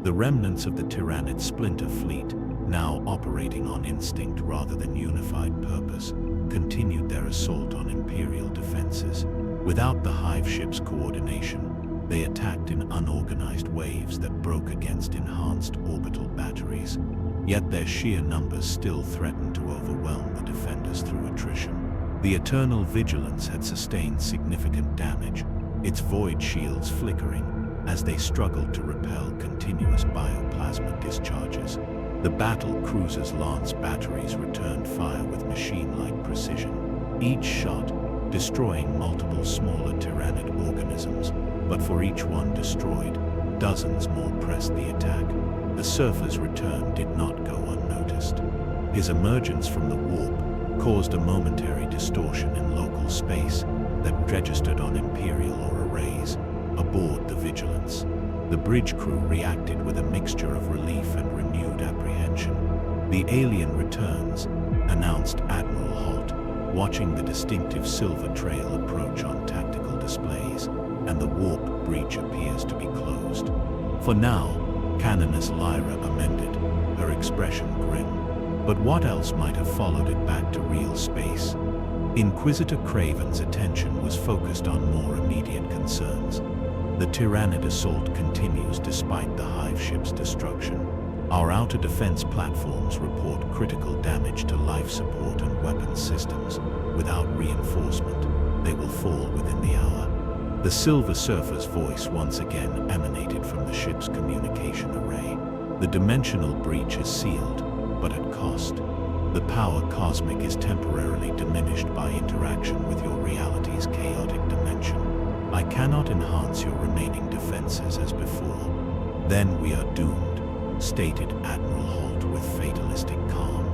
The remnants of the Tyrannid Splinter Fleet, now operating on instinct rather than unified purpose, continued their assault on Imperial defenses. Without the hive ship's coordination, they attacked in unorganized waves that broke against enhanced orbital batteries. Yet their sheer numbers still threatened to overwhelm the defenders through attrition. The Eternal Vigilance had sustained significant damage, its void shields flickering as they struggled to repel continuous bioplasma discharges. The battle cruiser's lance batteries returned fire with machine-like precision, each shot destroying multiple smaller Tyrannid organisms, but for each one destroyed, dozens more pressed the attack. The surfer's return did not go unnoticed. His emergence from the warp caused a momentary distortion in local space that registered on Imperial arrays aboard the Vigilance. The bridge crew reacted with a mixture of relief and renewed apprehension. "The alien returns," announced Admiral Holt, watching the distinctive silver trail approach on tactical displays, and the warp breach appears to be closed. "For now," Canoness Lyra amended, her expression grim. But what else might have followed it back to real space? Inquisitor Craven's attention was focused on more immediate concerns. The Tyrannid assault continues despite the Hive ship's destruction. Our outer defense platforms report critical damage to life support and weapons systems. Without reinforcement, they will fall within the hour. The Silver Surfer's voice once again emanated from the ship's communication array. "The dimensional breach is sealed, but at cost. The power cosmic is temporarily diminished by interaction with your reality's chaotic dimension. I cannot enhance your remaining defenses as before. Then we are doomed," stated Admiral Holt with fatalistic calm.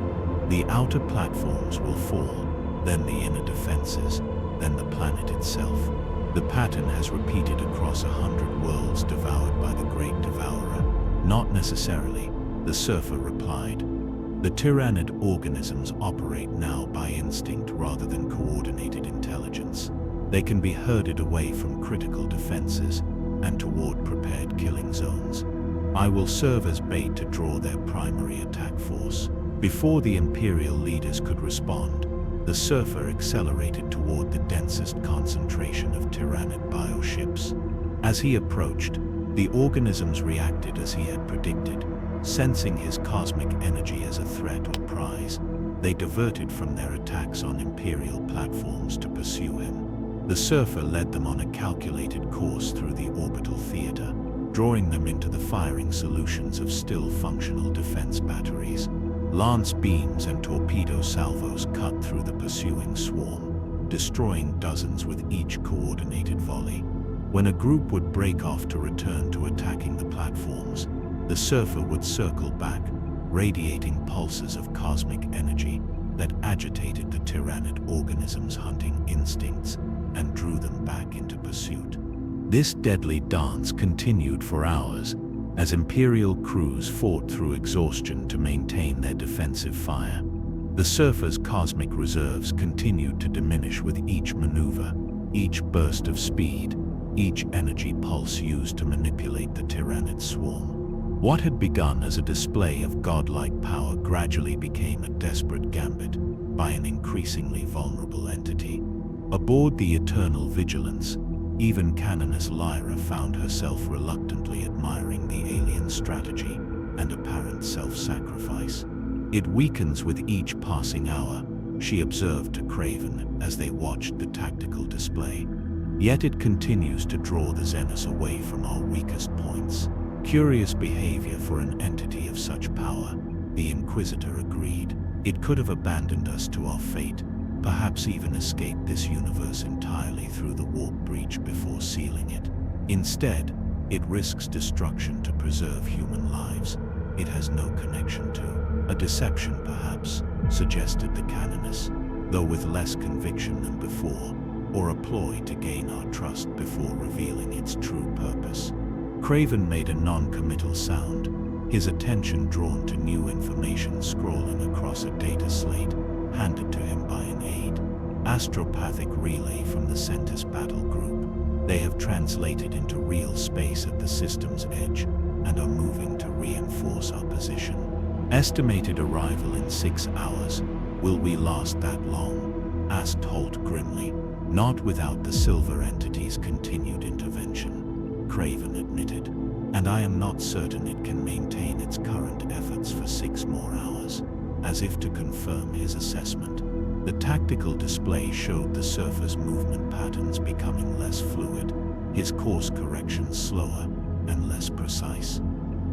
"The outer platforms will fall, then the inner defenses, then the planet itself. The pattern has repeated across 100 worlds devoured by the Great Devourer." "Not necessarily," the Surfer replied. "The Tyrannid organisms operate now by instinct rather than coordinated intelligence. They can be herded away from critical defenses and toward prepared killing zones. I will serve as bait to draw their primary attack force." Before the Imperial leaders could respond, the Surfer accelerated toward the densest concentration of Tyrannid bioships. As he approached, the organisms reacted as he had predicted. Sensing his cosmic energy as a threat or prize, they diverted from their attacks on Imperial platforms to pursue him. The Surfer led them on a calculated course through the orbital theater, drawing them into the firing solutions of still functional defense batteries. Lance beams and torpedo salvos cut through the pursuing swarm, destroying dozens with each coordinated volley. When a group would break off to return to attacking the platforms, the Surfer would circle back, radiating pulses of cosmic energy that agitated the Tyrannid organisms' hunting instincts and drew them back into pursuit. This deadly dance continued for hours, as Imperial crews fought through exhaustion to maintain their defensive fire. The Surfer's cosmic reserves continued to diminish with each maneuver, each burst of speed, each energy pulse used to manipulate the Tyrannid swarm. What had begun as a display of godlike power gradually became a desperate gambit by an increasingly vulnerable entity. Aboard the Eternal Vigilance, even Canoness Lyra found herself reluctantly admiring the alien strategy and apparent self-sacrifice. "It weakens with each passing hour," she observed to Craven as they watched the tactical display. "Yet it continues to draw the Xenos away from our weakest points." "Curious behavior for an entity of such power," the Inquisitor agreed. "It could have abandoned us to our fate, perhaps even escaped this universe entirely through the warp breach before sealing it. Instead, it risks destruction to preserve human lives it has no connection to." "A deception, perhaps," suggested the Canoness, though with less conviction than before, "or a ploy to gain our trust before revealing its true purpose." Craven made a non-committal sound, his attention drawn to new information scrolling across a data slate handed to him by an aide. "Astropathic relay from the Centis battle group. They have translated into real space at the system's edge and are moving to reinforce our position. Estimated arrival in 6 hours. Will we last that long?" asked Holt grimly. "Not without the Silver entity's continued intervention," Craven admitted, "and I am not certain it can maintain its current efforts for 6 more hours." As if to confirm his assessment, the tactical display showed the Surfer's movement patterns becoming less fluid, his course corrections slower and less precise.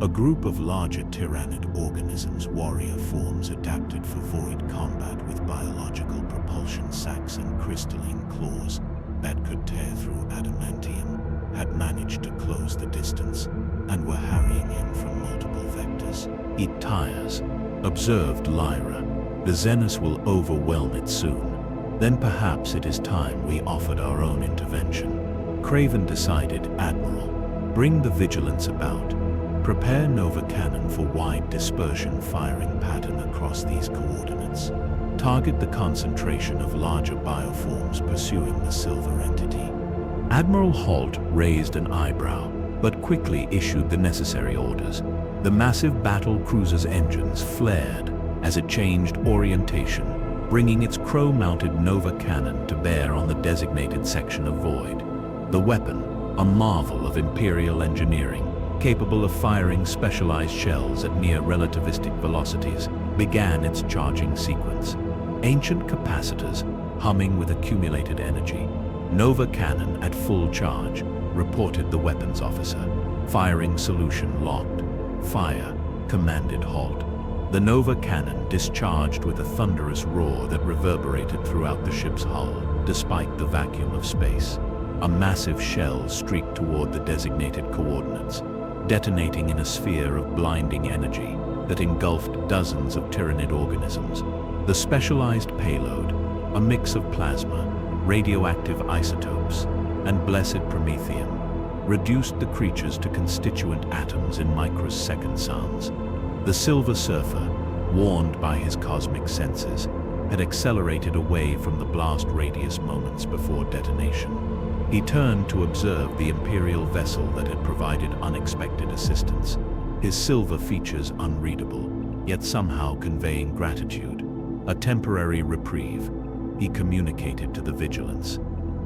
A group of larger Tyrannid organisms' warrior forms adapted for void combat with biological propulsion sacs and crystalline claws that could tear through adamantium, had managed to close the distance and were harrying him from multiple vectors. "It tires," observed Lyra, The Xenos will overwhelm it soon. Then perhaps it is time we offered our own intervention. Craven decided, Admiral, bring the vigilance about. Prepare Nova Cannon for wide dispersion firing pattern across these coordinates. Target the concentration of larger bioforms pursuing the silver entity. Admiral Holt raised an eyebrow, but quickly issued the necessary orders. The massive battle cruiser's engines flared as it changed orientation, bringing its crow-mounted Nova Cannon to bear on the designated section of void. The weapon, a marvel of Imperial engineering, capable of firing specialized shells at near relativistic velocities, began its charging sequence. Ancient capacitors humming with accumulated energy. Nova Cannon at full charge, reported the weapons officer. Firing solution locked. Fire, commanded Holt. The Nova Cannon discharged with a thunderous roar that reverberated throughout the ship's hull, despite the vacuum of space. A massive shell streaked toward the designated coordinates, detonating in a sphere of blinding energy that engulfed dozens of Tyranid organisms. The specialized payload, a mix of plasma, radioactive isotopes, and blessed promethium, reduced the creatures to constituent atoms in microsecond sounds. The Silver Surfer, warned by his cosmic senses, had accelerated away from the blast radius moments before detonation. He turned to observe the Imperial vessel that had provided unexpected assistance, his silver features unreadable, yet somehow conveying gratitude. A temporary reprieve, he communicated to the vigilance,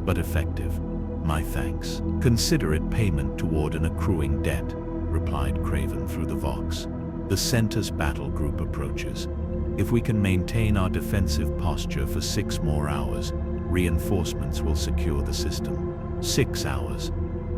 but effective. My thanks. Consider it payment toward an accruing debt, replied Craven through the Vox. The Center's battle group approaches. If we can maintain our defensive posture for 6 more hours, reinforcements will secure the system. 6 hours,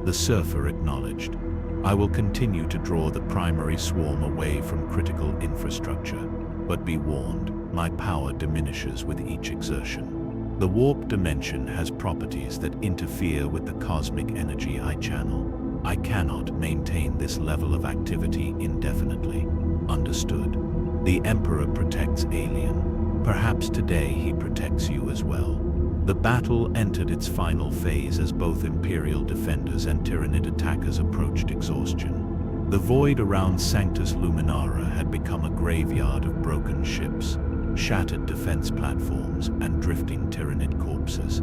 the Surfer acknowledged. I will continue to draw the primary swarm away from critical infrastructure, but be warned, my power diminishes with each exertion. The warp dimension has properties that interfere with the cosmic energy I channel. I cannot maintain this level of activity indefinitely. Understood. The Emperor protects Alien. Perhaps today he protects you as well. The battle entered its final phase as both Imperial defenders and Tyranid attackers approached exhaustion. The void around Sanctus Luminara had become a graveyard of broken ships, shattered defense platforms, and drifting Tyranid corpses.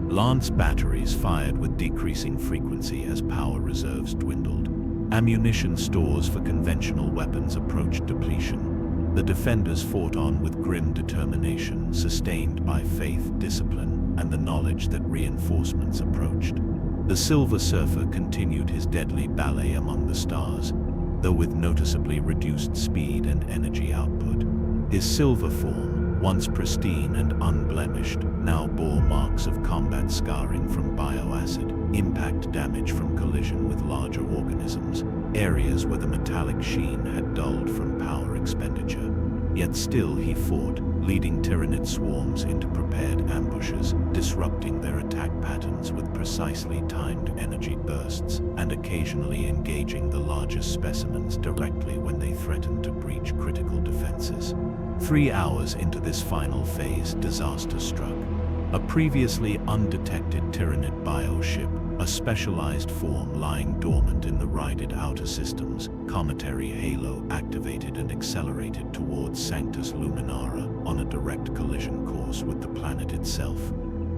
Lance batteries fired with decreasing frequency as power reserves dwindled. Ammunition stores for conventional weapons approached depletion. The defenders fought on with grim determination, sustained by faith, discipline, and the knowledge that reinforcements approached. The Silver Surfer continued his deadly ballet among the stars, though with noticeably reduced speed and energy output. His silver form, once pristine and unblemished, now bore marks of combat scarring from bioacid, impact damage from collision with larger organisms, areas where the metallic sheen had dulled from power expenditure. Yet still he fought, leading Tyranid swarms into prepared ambushes, disrupting their attack patterns with precisely timed energy bursts, and occasionally engaging the largest specimens directly when they threatened to breach critical defenses. 3 hours into this final phase, disaster struck. A previously undetected Tyranid bioship, a specialized form lying dormant in the rided outer systems, cometary halo activated and accelerated towards Sanctus Luminara on a direct collision course with the planet itself.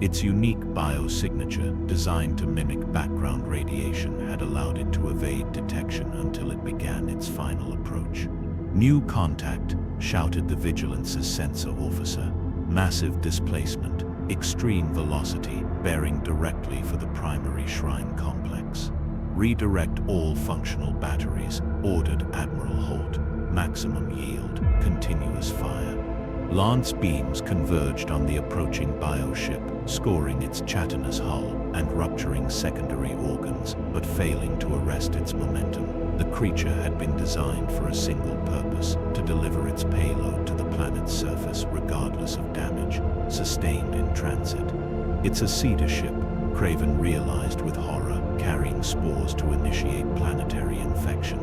Its unique biosignature, designed to mimic background radiation, had allowed it to evade detection until it began its final approach. New contact, shouted the Vigilance's sensor officer. Massive displacement, extreme velocity, bearing directly for the primary shrine complex. Redirect all functional batteries, ordered Admiral Holt. Maximum yield, continuous fire. Lance beams converged on the approaching bioship, scoring its chitinous hull and rupturing secondary organs, but failing to arrest its momentum. The creature had been designed for a single purpose, to deliver its payload to the planet's surface regardless of damage, sustained in transit. It's a cedar ship, Craven realized with horror, carrying spores to initiate planetary infection.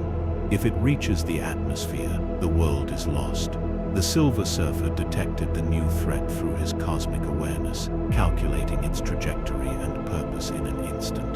If it reaches the atmosphere, the world is lost. The Silver Surfer detected the new threat through his cosmic awareness, calculating its trajectory and purpose in an instant.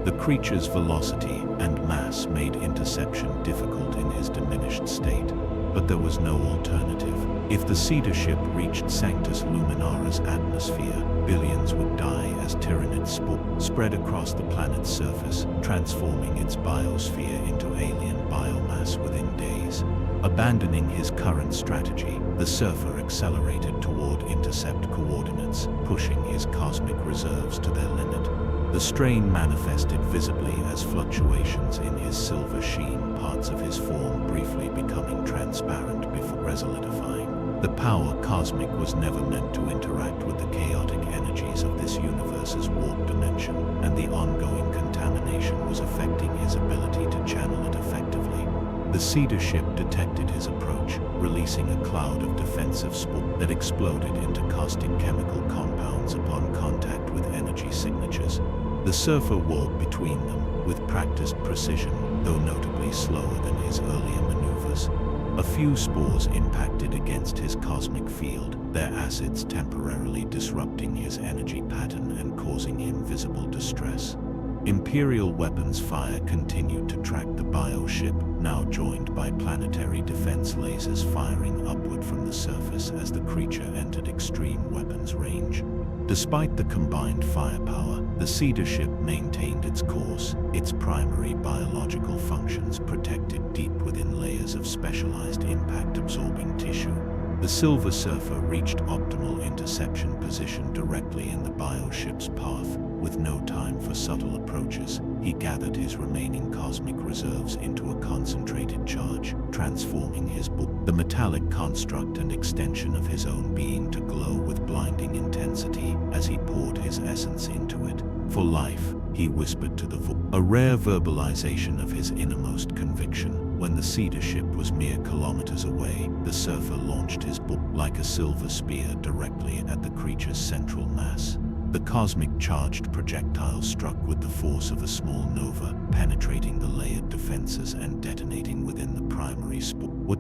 The creature's velocity and mass made interception difficult in his diminished state, but there was no alternative. If the Cedar ship reached Sanctus Luminara's atmosphere, billions would die as Tyranids spread across the planet's surface, transforming its biosphere into alien biomass within days. Abandoning his current strategy, the Surfer accelerated toward intercept coordinates, pushing his cosmic reserves to their limit. The strain manifested visibly as fluctuations in his silver sheen, parts of his form briefly becoming transparent before solidifying. The power cosmic was never meant to interact with the chaotic energies of this universe's warp dimension, and the ongoing contamination was affecting his ability to channel it effectively. The Cedar ship detected his approach, releasing a cloud of defensive spore that exploded into caustic chemical compounds upon contact with energy signatures. The Surfer warped between them with practiced precision, though notably slower than his earlier maneuvers. A few spores impacted against his cosmic field, their acids temporarily disrupting his energy pattern and causing him visible distress. Imperial weapons fire continued to track the bioship, now joined by planetary defense lasers firing upward from the surface as the creature entered extreme weapons range. Despite the combined firepower, the Cedar ship maintained its course, its primary biological functions protected deep within layers of specialized impact-absorbing tissue. The Silver Surfer reached optimal interception position directly in the bioship's path. With no time for subtle approaches, he gathered his remaining cosmic reserves into a concentrated charge, transforming his the metallic construct and extension of his own being to glow with blinding intensity as he poured his essence into it. For life, he whispered to the a rare verbalization of his innermost conviction. When the Cedar ship was mere kilometers away, the Surfer launched his like a silver spear directly at the creature's central mass. The cosmic charged projectile struck with the force of a small nova, penetrating the layered defenses and detonating within the primary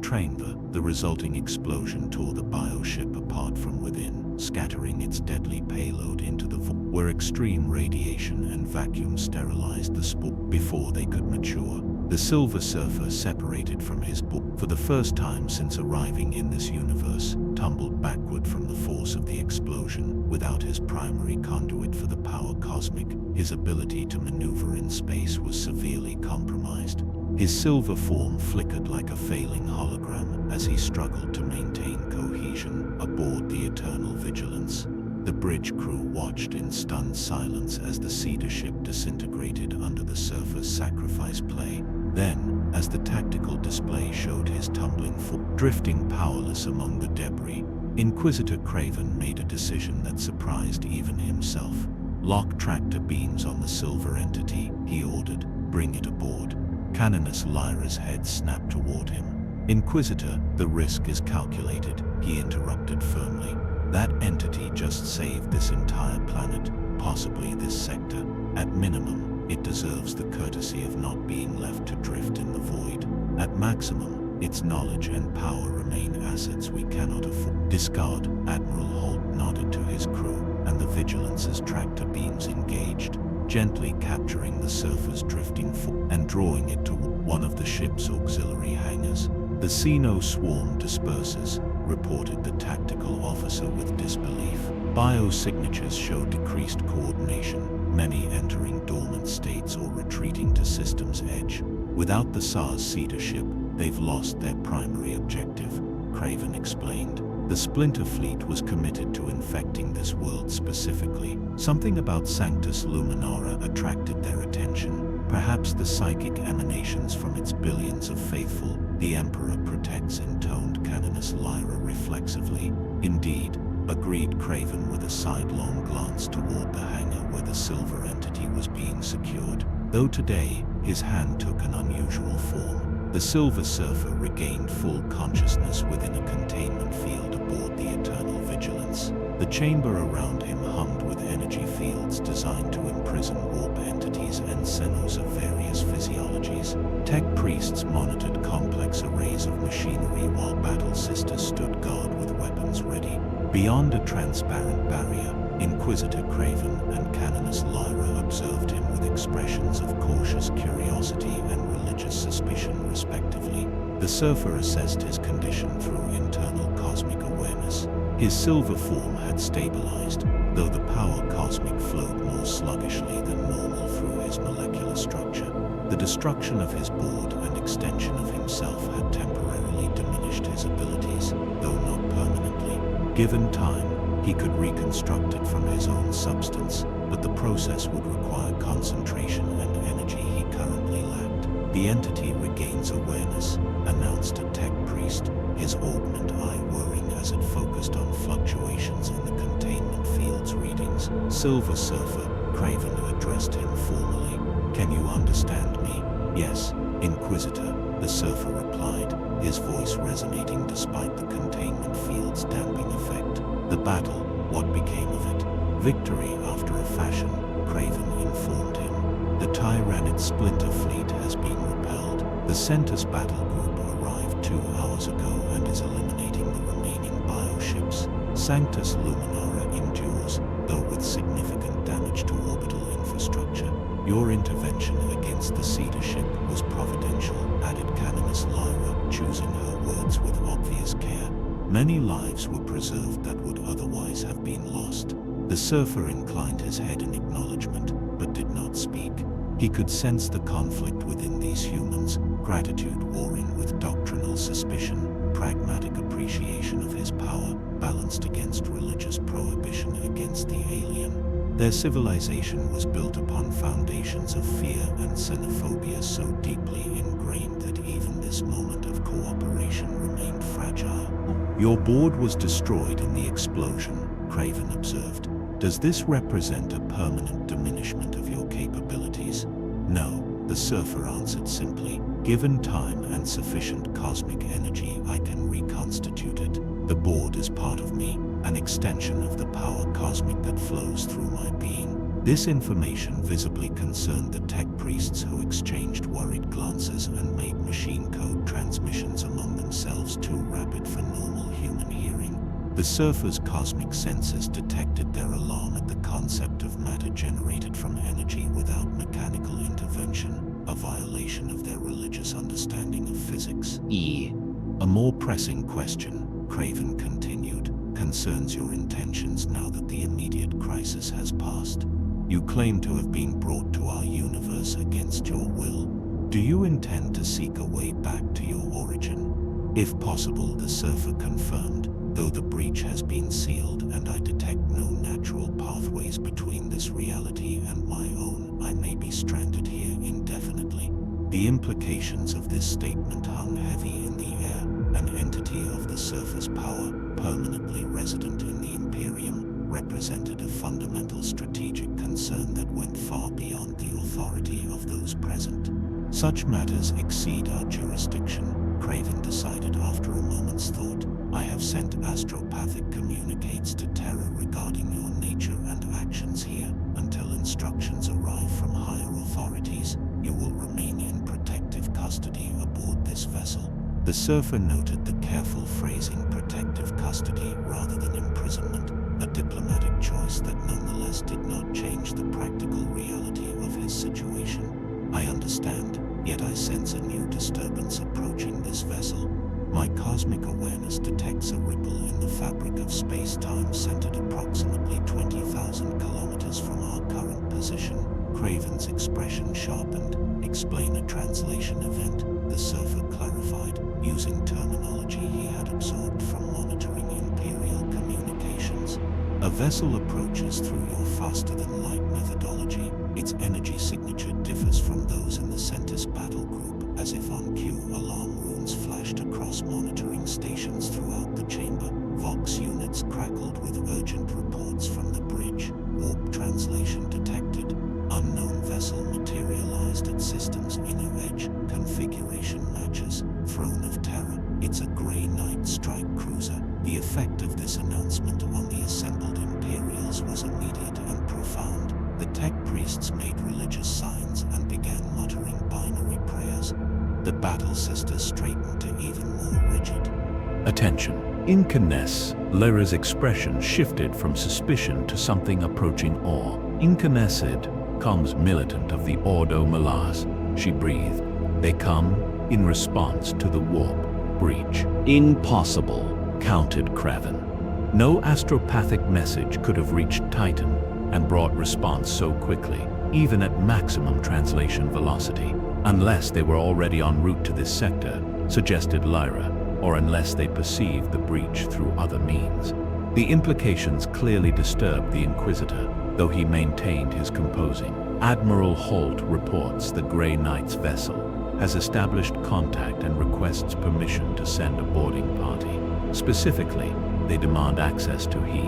chamber. The resulting explosion tore the bioship apart from within, scattering its deadly payload into the void, where extreme radiation and vacuum sterilized the spore before they could mature. The Silver Surfer separated from his for the first time since arriving in this universe, tumbled backward from the force of the explosion. Without his primary conduit for the power cosmic, his ability to maneuver in space was severely compromised. His silver form flickered like a failing hologram as he struggled to maintain cohesion aboard the Eternal Vigilance. The bridge crew watched in stunned silence as the Cedar ship disintegrated under the Surfer's sacrifice play. Then, as the tactical display showed his tumbling foot drifting powerless among the debris, Inquisitor Craven made a decision that surprised even himself. "Lock tractor beams on the silver entity," he ordered. "Bring it aboard." Canoness Lyra's head snapped toward him. "Inquisitor, the risk is calculated," he interrupted firmly. "That entity just saved this entire planet, possibly this sector. At minimum, it deserves the courtesy of not being left to drift in the void. At maximum, its knowledge and power remain assets we cannot afford." "Discard," Admiral Holt nodded to his crew, and the Vigilance's tractor beams engaged, gently capturing the Surfer's drifting foot and drawing it to one of the ship's auxiliary hangars. "The Xeno swarm disperses," reported the tactical officer with disbelief. Biosignatures show decreased coordination, many entering dormant states or retreating to system's edge. "Without the SARS Cedar ship, they've lost their primary objective," Craven explained. "The Splinter Fleet was committed to infecting this world specifically. Something about Sanctus Luminara attracted their attention. Perhaps the psychic emanations from its billions of faithful. The Emperor protects," intoned Canoness Lyra reflexively. "Indeed," agreed Craven with a sidelong glance toward the hangar where the silver entity was being secured. Though today, his hand took an unusual form. The Silver Surfer regained full consciousness within a containment field aboard the Eternal Vigilance. The chamber around him hummed with energy fields designed to imprison warp entities and xenos of various physiologies. Tech priests monitored complex arrays of machinery while Battle Sisters stood guard with weapons ready. Beyond a transparent barrier, Inquisitor Craven and Canoness Lyra observed him with expressions of cautious curiosity and religious suspicion respectively. The Surfer assessed his condition through internal cosmic awareness. His silver form had stabilized, though the power cosmic flowed more sluggishly than normal through his molecular structure. The destruction of his board and extension of himself had temporarily diminished his abilities, though not permanently. Given time, he could reconstruct it from his own substance, but the process would require concentration and energy he currently lacked. The entity regains awareness, announced a tech priest, his augment eye whirring as it focused on fluctuations in the containment field's readings. Silver Surfer, Craven addressed him formally. "Can you understand me?" "Yes, Inquisitor," the Surfer replied, his voice resonating despite the containment field's damping effect. "The battle, what became of it?" "Victory after a fashion," Craven informed him. "The Tyranid splinter fleet has been repelled. The Centus battle group arrived 2 hours ago and is eliminating the remaining bioships. Sanctus Luminara endures, though with significant damage to orbital infrastructure. Your intervention against the Cedar ship was providential," added Canoness Lyra, choosing her words with obvious care. "Many lives were preserved that would otherwise have been lost." The Surfer inclined his head in acknowledgement, but did not speak. He could sense the conflict within these humans, gratitude warring with doctrinal suspicion, pragmatic appreciation of his power balanced against religious prohibition against the alien. Their civilization was built upon foundations of fear and xenophobia so deeply ingrained that even this moment of cooperation remained fragile. "Your board was destroyed in the explosion," Craven observed. "Does this represent a permanent diminishment of your capabilities?" "No," the Surfer answered simply. "Given time and sufficient cosmic energy, I can reconstitute it. The board is part of me, an extension of the power cosmic that flows through my being." This information visibly concerned the tech priests, who exchanged worried glances and made machine code transmissions among themselves too rapid for normal human hearing. The Surfer's cosmic senses detected their alarm at the concept of matter generated from energy without mechanical intervention, a violation of their religious understanding of physics. A more pressing question," Craven continued, "concerns your intentions now that the immediate crisis has passed. You claim to have been brought to our universe against your will. Do you intend to seek a way back to your origin?" "If possible," the Surfer confirmed, "though the breach has been sealed and I detect no natural pathways between this reality and my own, I may be stranded here indefinitely." The implications of this statement hung heavy in the air. An entity of the Surfer's power, permanently resident in the Imperium, represented a fundamental strategic concern that went far beyond the authority of those present. "Such matters exceed our jurisdiction," Craven decided after a moment's thought. "I have sent astropathic communicates to Terra regarding your nature and actions here. Until instructions arrive from higher authorities, you will remain in protective custody aboard this vessel." The Surfer noted the careful phrasing, protective custody rather than imprisonment, a diplomatic choice that nonetheless did not change the practical reality of his situation. "I understand, yet I sense a new disturbance approaching this vessel. My cosmic awareness detects a ripple in the fabric of space-time centered approximately 20,000 kilometers from our current position." Craven's expression sharpened. "Explain a translation event," the Surfer clarified, using terminology he had absorbed from monitoring Imperial communications. "A vessel approaches through your faster-than-light methodology. Its energy signature differs from those in the Centus battle group, as if on cue alarm runes flashed across monitoring stations throughout the chamber. Vox units crackled with urgent reports from the bridge. Warp translation detected. Unknown vessel materialized at system's inner edge. Configuration matches First strike cruiser. The effect of this announcement on the assembled Imperials was immediate and profound. The tech priests made religious signs and began muttering binary prayers. The battle sisters straightened to even more rigid. Attention. In Kness, Lyra's expression shifted from suspicion to something approaching awe. In Knessid, comes militant of the Ordo Malas. She breathed. They come in response to the warp breach. Impossible, countered Kraven. No astropathic message could have reached Titan and brought response so quickly, even at maximum translation velocity, unless they were already en route to this sector, suggested Lyra, or unless they perceived the breach through other means. The implications clearly disturbed the Inquisitor, though he maintained his composing. Admiral Holt reports the Grey Knight's vessel has established contact and requests permission to send a boarding party. Specifically, they demand access to he.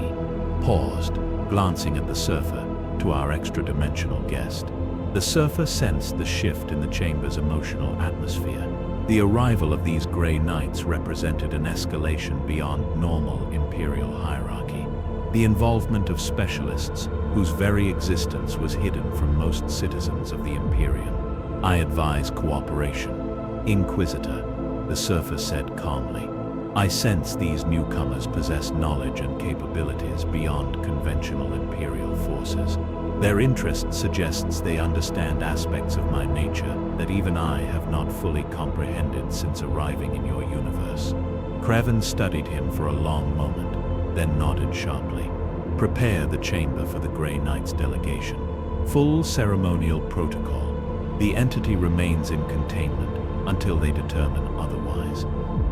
Paused, glancing at the Surfer, to our extra-dimensional guest. The Surfer sensed the shift in the chamber's emotional atmosphere. The arrival of these Grey Knights represented an escalation beyond normal Imperial hierarchy. The involvement of specialists, whose very existence was hidden from most citizens of the Imperium. I advise cooperation. Inquisitor, the Surfer said calmly. I sense these newcomers possess knowledge and capabilities beyond conventional Imperial forces. Their interest suggests they understand aspects of my nature that even I have not fully comprehended since arriving in your universe. Kraven studied him for a long moment, then nodded sharply. Prepare the chamber for the Grey Knight's delegation. Full ceremonial protocol. The entity remains in containment until they determine otherwise.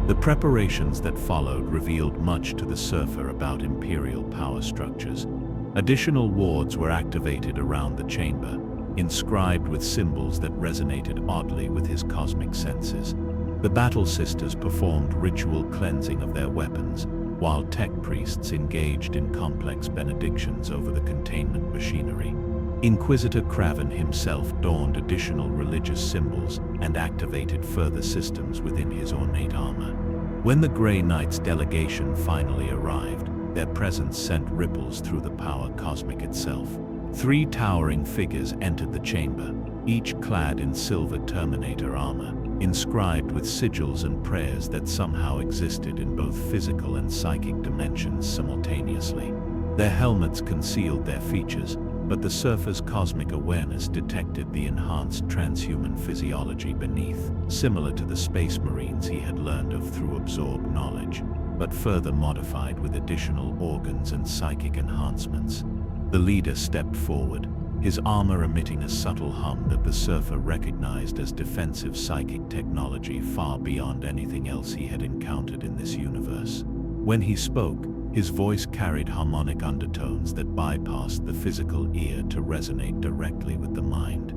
The preparations that followed revealed much to the Surfer about Imperial power structures. Additional wards were activated around the chamber, inscribed with symbols that resonated oddly with his cosmic senses. The Battle Sisters performed ritual cleansing of their weapons, while tech priests engaged in complex benedictions over the containment machinery. Inquisitor Kraven himself donned additional religious symbols and activated further systems within his ornate armor. When the Grey Knight's delegation finally arrived, their presence sent ripples through the power cosmic itself. 3 towering figures entered the chamber, each clad in silver Terminator armor, inscribed with sigils and prayers that somehow existed in both physical and psychic dimensions simultaneously. Their helmets concealed their features, but the Surfer's cosmic awareness detected the enhanced transhuman physiology beneath, similar to the Space Marines he had learned of through absorbed knowledge, but further modified with additional organs and psychic enhancements. The leader stepped forward, his armor emitting a subtle hum that the Surfer recognized as defensive psychic technology far beyond anything else he had encountered in this universe. When he spoke, his voice carried harmonic undertones that bypassed the physical ear to resonate directly with the mind.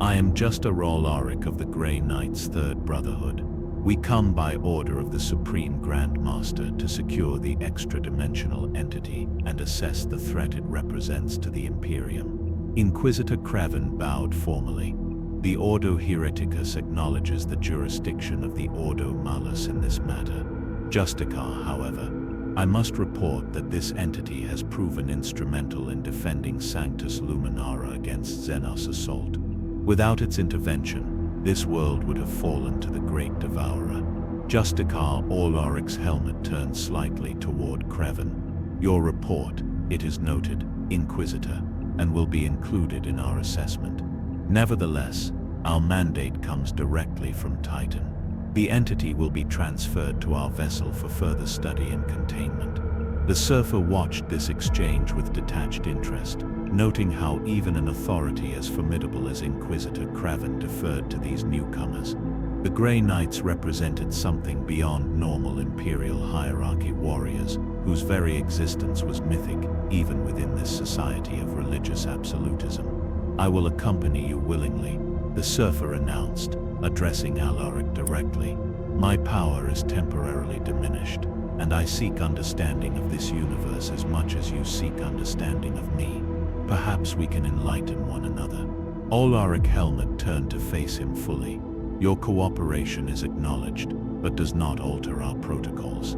I am just a Auric of the Grey Knight's Third Brotherhood. We come by order of the Supreme Grand Master to secure the extra-dimensional entity and assess the threat it represents to the Imperium. Inquisitor Kraven bowed formally. The Ordo Hereticus acknowledges the jurisdiction of the Ordo Malus in this matter. Justicar, however, I must report that this entity has proven instrumental in defending Sanctus Luminara against Xenos assault. Without its intervention, this world would have fallen to the Great Devourer. Justicar Auric's helmet turned slightly toward Kraven. Your report, it is noted, Inquisitor, and will be included in our assessment. Nevertheless, our mandate comes directly from Titan. The entity will be transferred to our vessel for further study and containment. The Surfer watched this exchange with detached interest, noting how even an authority as formidable as Inquisitor Kraven deferred to these newcomers. The Grey Knights represented something beyond normal Imperial hierarchy warriors, whose very existence was mythic, even within this society of religious absolutism. I will accompany you willingly, the Surfer announced, addressing Alaric directly. My power is temporarily diminished, and I seek understanding of this universe as much as you seek understanding of me. Perhaps we can enlighten one another. Alaric Helmet turned to face him fully. Your cooperation is acknowledged, but does not alter our protocols.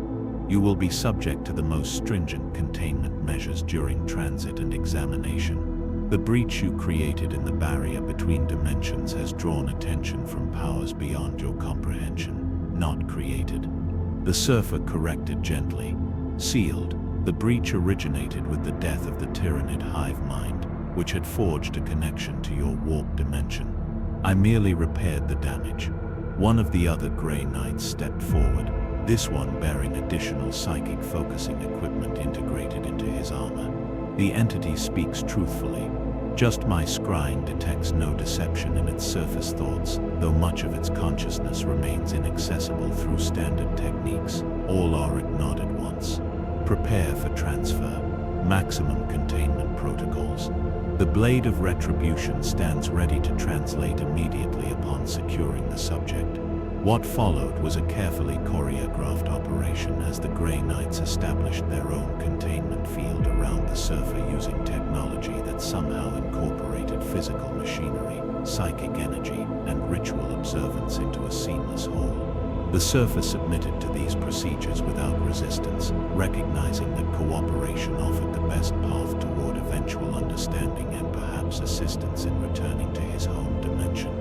You will be subject to the most stringent containment measures during transit and examination. The breach you created in the barrier between dimensions has drawn attention from powers beyond your comprehension, not created. The surfer corrected gently. Sealed, the breach originated with the death of the Tyrannid hive mind, which had forged a connection to your warp dimension. I merely repaired the damage. One of the other Grey Knights stepped forward, this one bearing additional psychic focusing equipment integrated into his armor. The entity speaks truthfully. Just my scrying detects no deception in its surface thoughts, though much of its consciousness remains inaccessible through standard techniques. All are ignored at once. Prepare for transfer. Maximum containment protocols. The blade of retribution stands ready to translate immediately upon securing the subject. What followed was a carefully choreographed operation as the Grey Knights established their own containment field around the surfer using technology that somehow incorporated physical machinery, psychic energy, and ritual observance into a seamless whole. The surfer submitted to these procedures without resistance, recognizing that cooperation offered the best path toward eventual understanding and perhaps assistance in returning to his home dimension.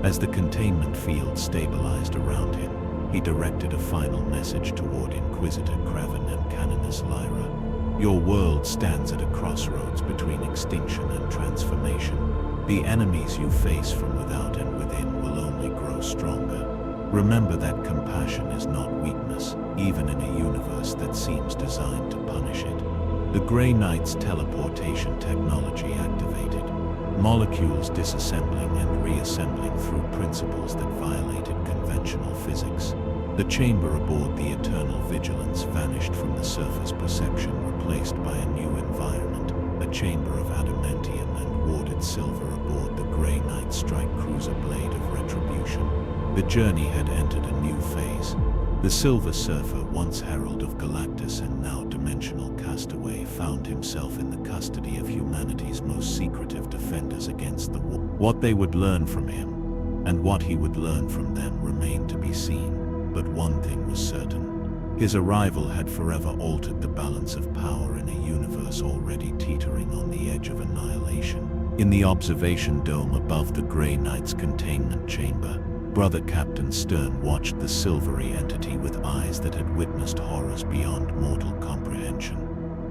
As the containment field stabilized around him, he directed a final message toward Inquisitor Craven and Canoness Lyra. Your world stands at a crossroads between extinction and transformation. The enemies you face from without and within will only grow stronger. Remember that compassion is not weakness, even in a universe that seems designed to punish it. The Grey Knight's teleportation technology activated, molecules disassembling and reassembling through principles that violated conventional physics. The chamber aboard the Eternal Vigilance vanished from the surface perception, replaced by a new environment, a chamber of adamantium and warded silver aboard the Grey Knight strike cruiser blade of retribution. The journey had entered a new phase. The Silver Surfer, once herald of Galactus and now dimensional castaway, found himself in the custody of humanity's most secretive defenders against the war. What they would learn from him, and what he would learn from them, remained to be seen. But one thing was certain. His arrival had forever altered the balance of power in a universe already teetering on the edge of annihilation. In the observation dome above the Grey Knight's containment chamber, Brother Captain Stern watched the silvery entity with eyes that had witnessed horrors beyond mortal comprehension.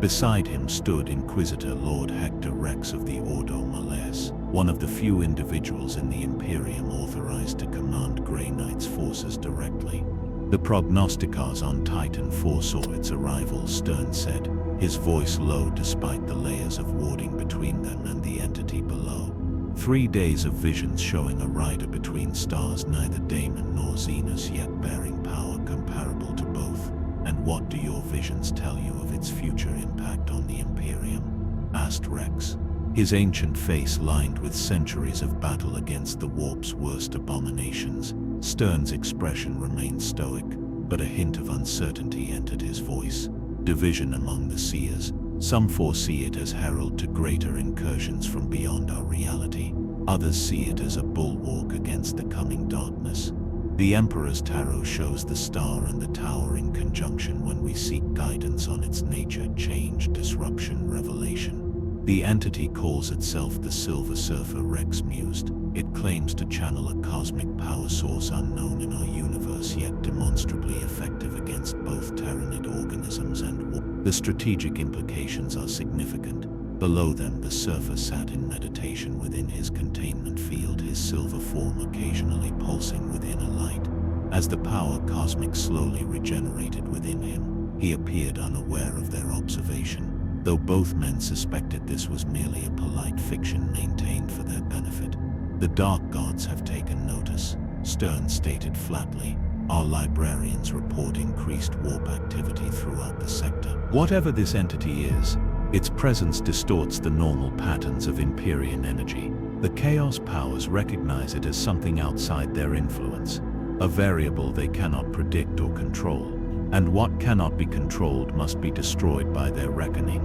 Beside him stood Inquisitor Lord Hector Rex of the Ordo Malleus, one of the few individuals in the Imperium authorized to command Grey Knight's forces directly. The prognosticators on Titan foresaw its arrival, Stern said, his voice low despite the layers of warding between them and the entity below. 3 days of visions showing a rider between stars, neither Daemon nor Xenos, yet bearing power comparable to both. And what do your visions tell you of its future impact on the Imperium? Asked Rex, his ancient face lined with centuries of battle against the Warp's worst abominations. Stern's expression remained stoic, but a hint of uncertainty entered his voice. Division among the seers. Some foresee it as herald to greater incursions from beyond our reality. Others see it as a bulwark against the coming darkness. The Emperor's Tarot shows the star and the tower in conjunction when we seek guidance on its nature, change, disruption, revelation. The entity calls itself the Silver Surfer, Rex mused. It claims to channel a cosmic power source unknown in our universe, yet demonstrably effective against both Tyrannid organisms and war. The strategic implications are significant. Below them, the surfer sat in meditation within his containment field, his silver form occasionally pulsing within a light. As the power cosmic slowly regenerated within him, he appeared unaware of their observation, though both men suspected this was merely a polite fiction maintained for their benefit. The Dark Gods have taken notice, Stern stated flatly. Our librarians report increased warp activity throughout the sector. Whatever this entity is, its presence distorts the normal patterns of Empyrean energy. The Chaos powers recognize it as something outside their influence, a variable they cannot predict or control, and what cannot be controlled must be destroyed by their reckoning,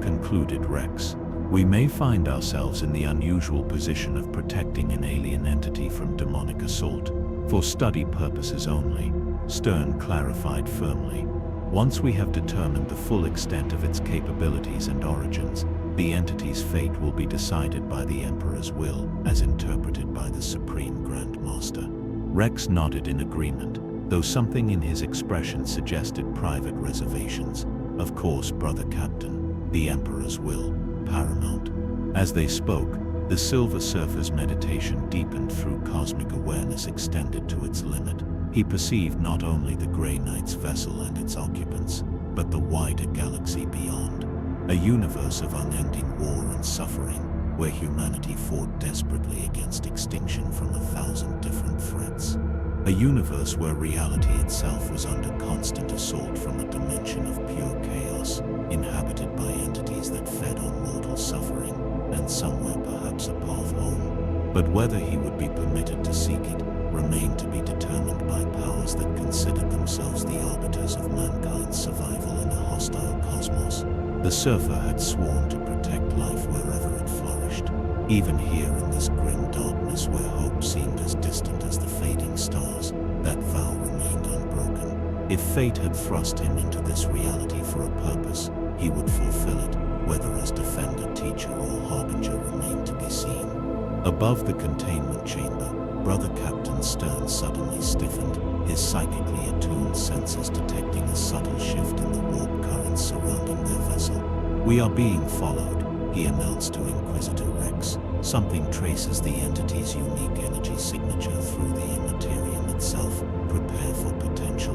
concluded Rex. We may find ourselves in the unusual position of protecting an alien entity from demonic assault, for study purposes only, Stern clarified firmly. Once we have determined the full extent of its capabilities and origins, the entity's fate will be decided by the Emperor's will, as interpreted by the Supreme Grand Master. Rex nodded in agreement, though something in his expression suggested private reservations. Of course, Brother Captain, the Emperor's will, paramount. As they spoke, the Silver Surfer's meditation deepened through cosmic awareness extended to its limit. He perceived not only the Grey Knight's vessel and its occupants, but the wider galaxy beyond. A universe of unending war and suffering, where humanity fought desperately against extinction from 1,000 different threats. A universe where reality itself was under constant assault from a dimension of pure chaos, inhabited by entities that fed on mortal suffering, and somewhere perhaps a path home. But whether he would be permitted to seek it remained to be determined by powers that considered themselves the arbiters of mankind's survival in a hostile cosmos. The Surfer had sworn to protect life wherever it flourished, even here in this grim darkness where hope seemed as distant as the fading stars. That vow remained unbroken. If fate had thrust him into this reality for a purpose, he would fulfill it, whether as defender, teacher, or harbinger remained to be seen. Above the containment chamber, Brother Captain Stern suddenly stiffened, his psychically attuned senses detecting a subtle shift in the warp currents surrounding their vessel. "We are being followed," he announced to Inquisitor Rex. "Something traces the entity's unique energy signature through the Imperium itself. Prepare for potential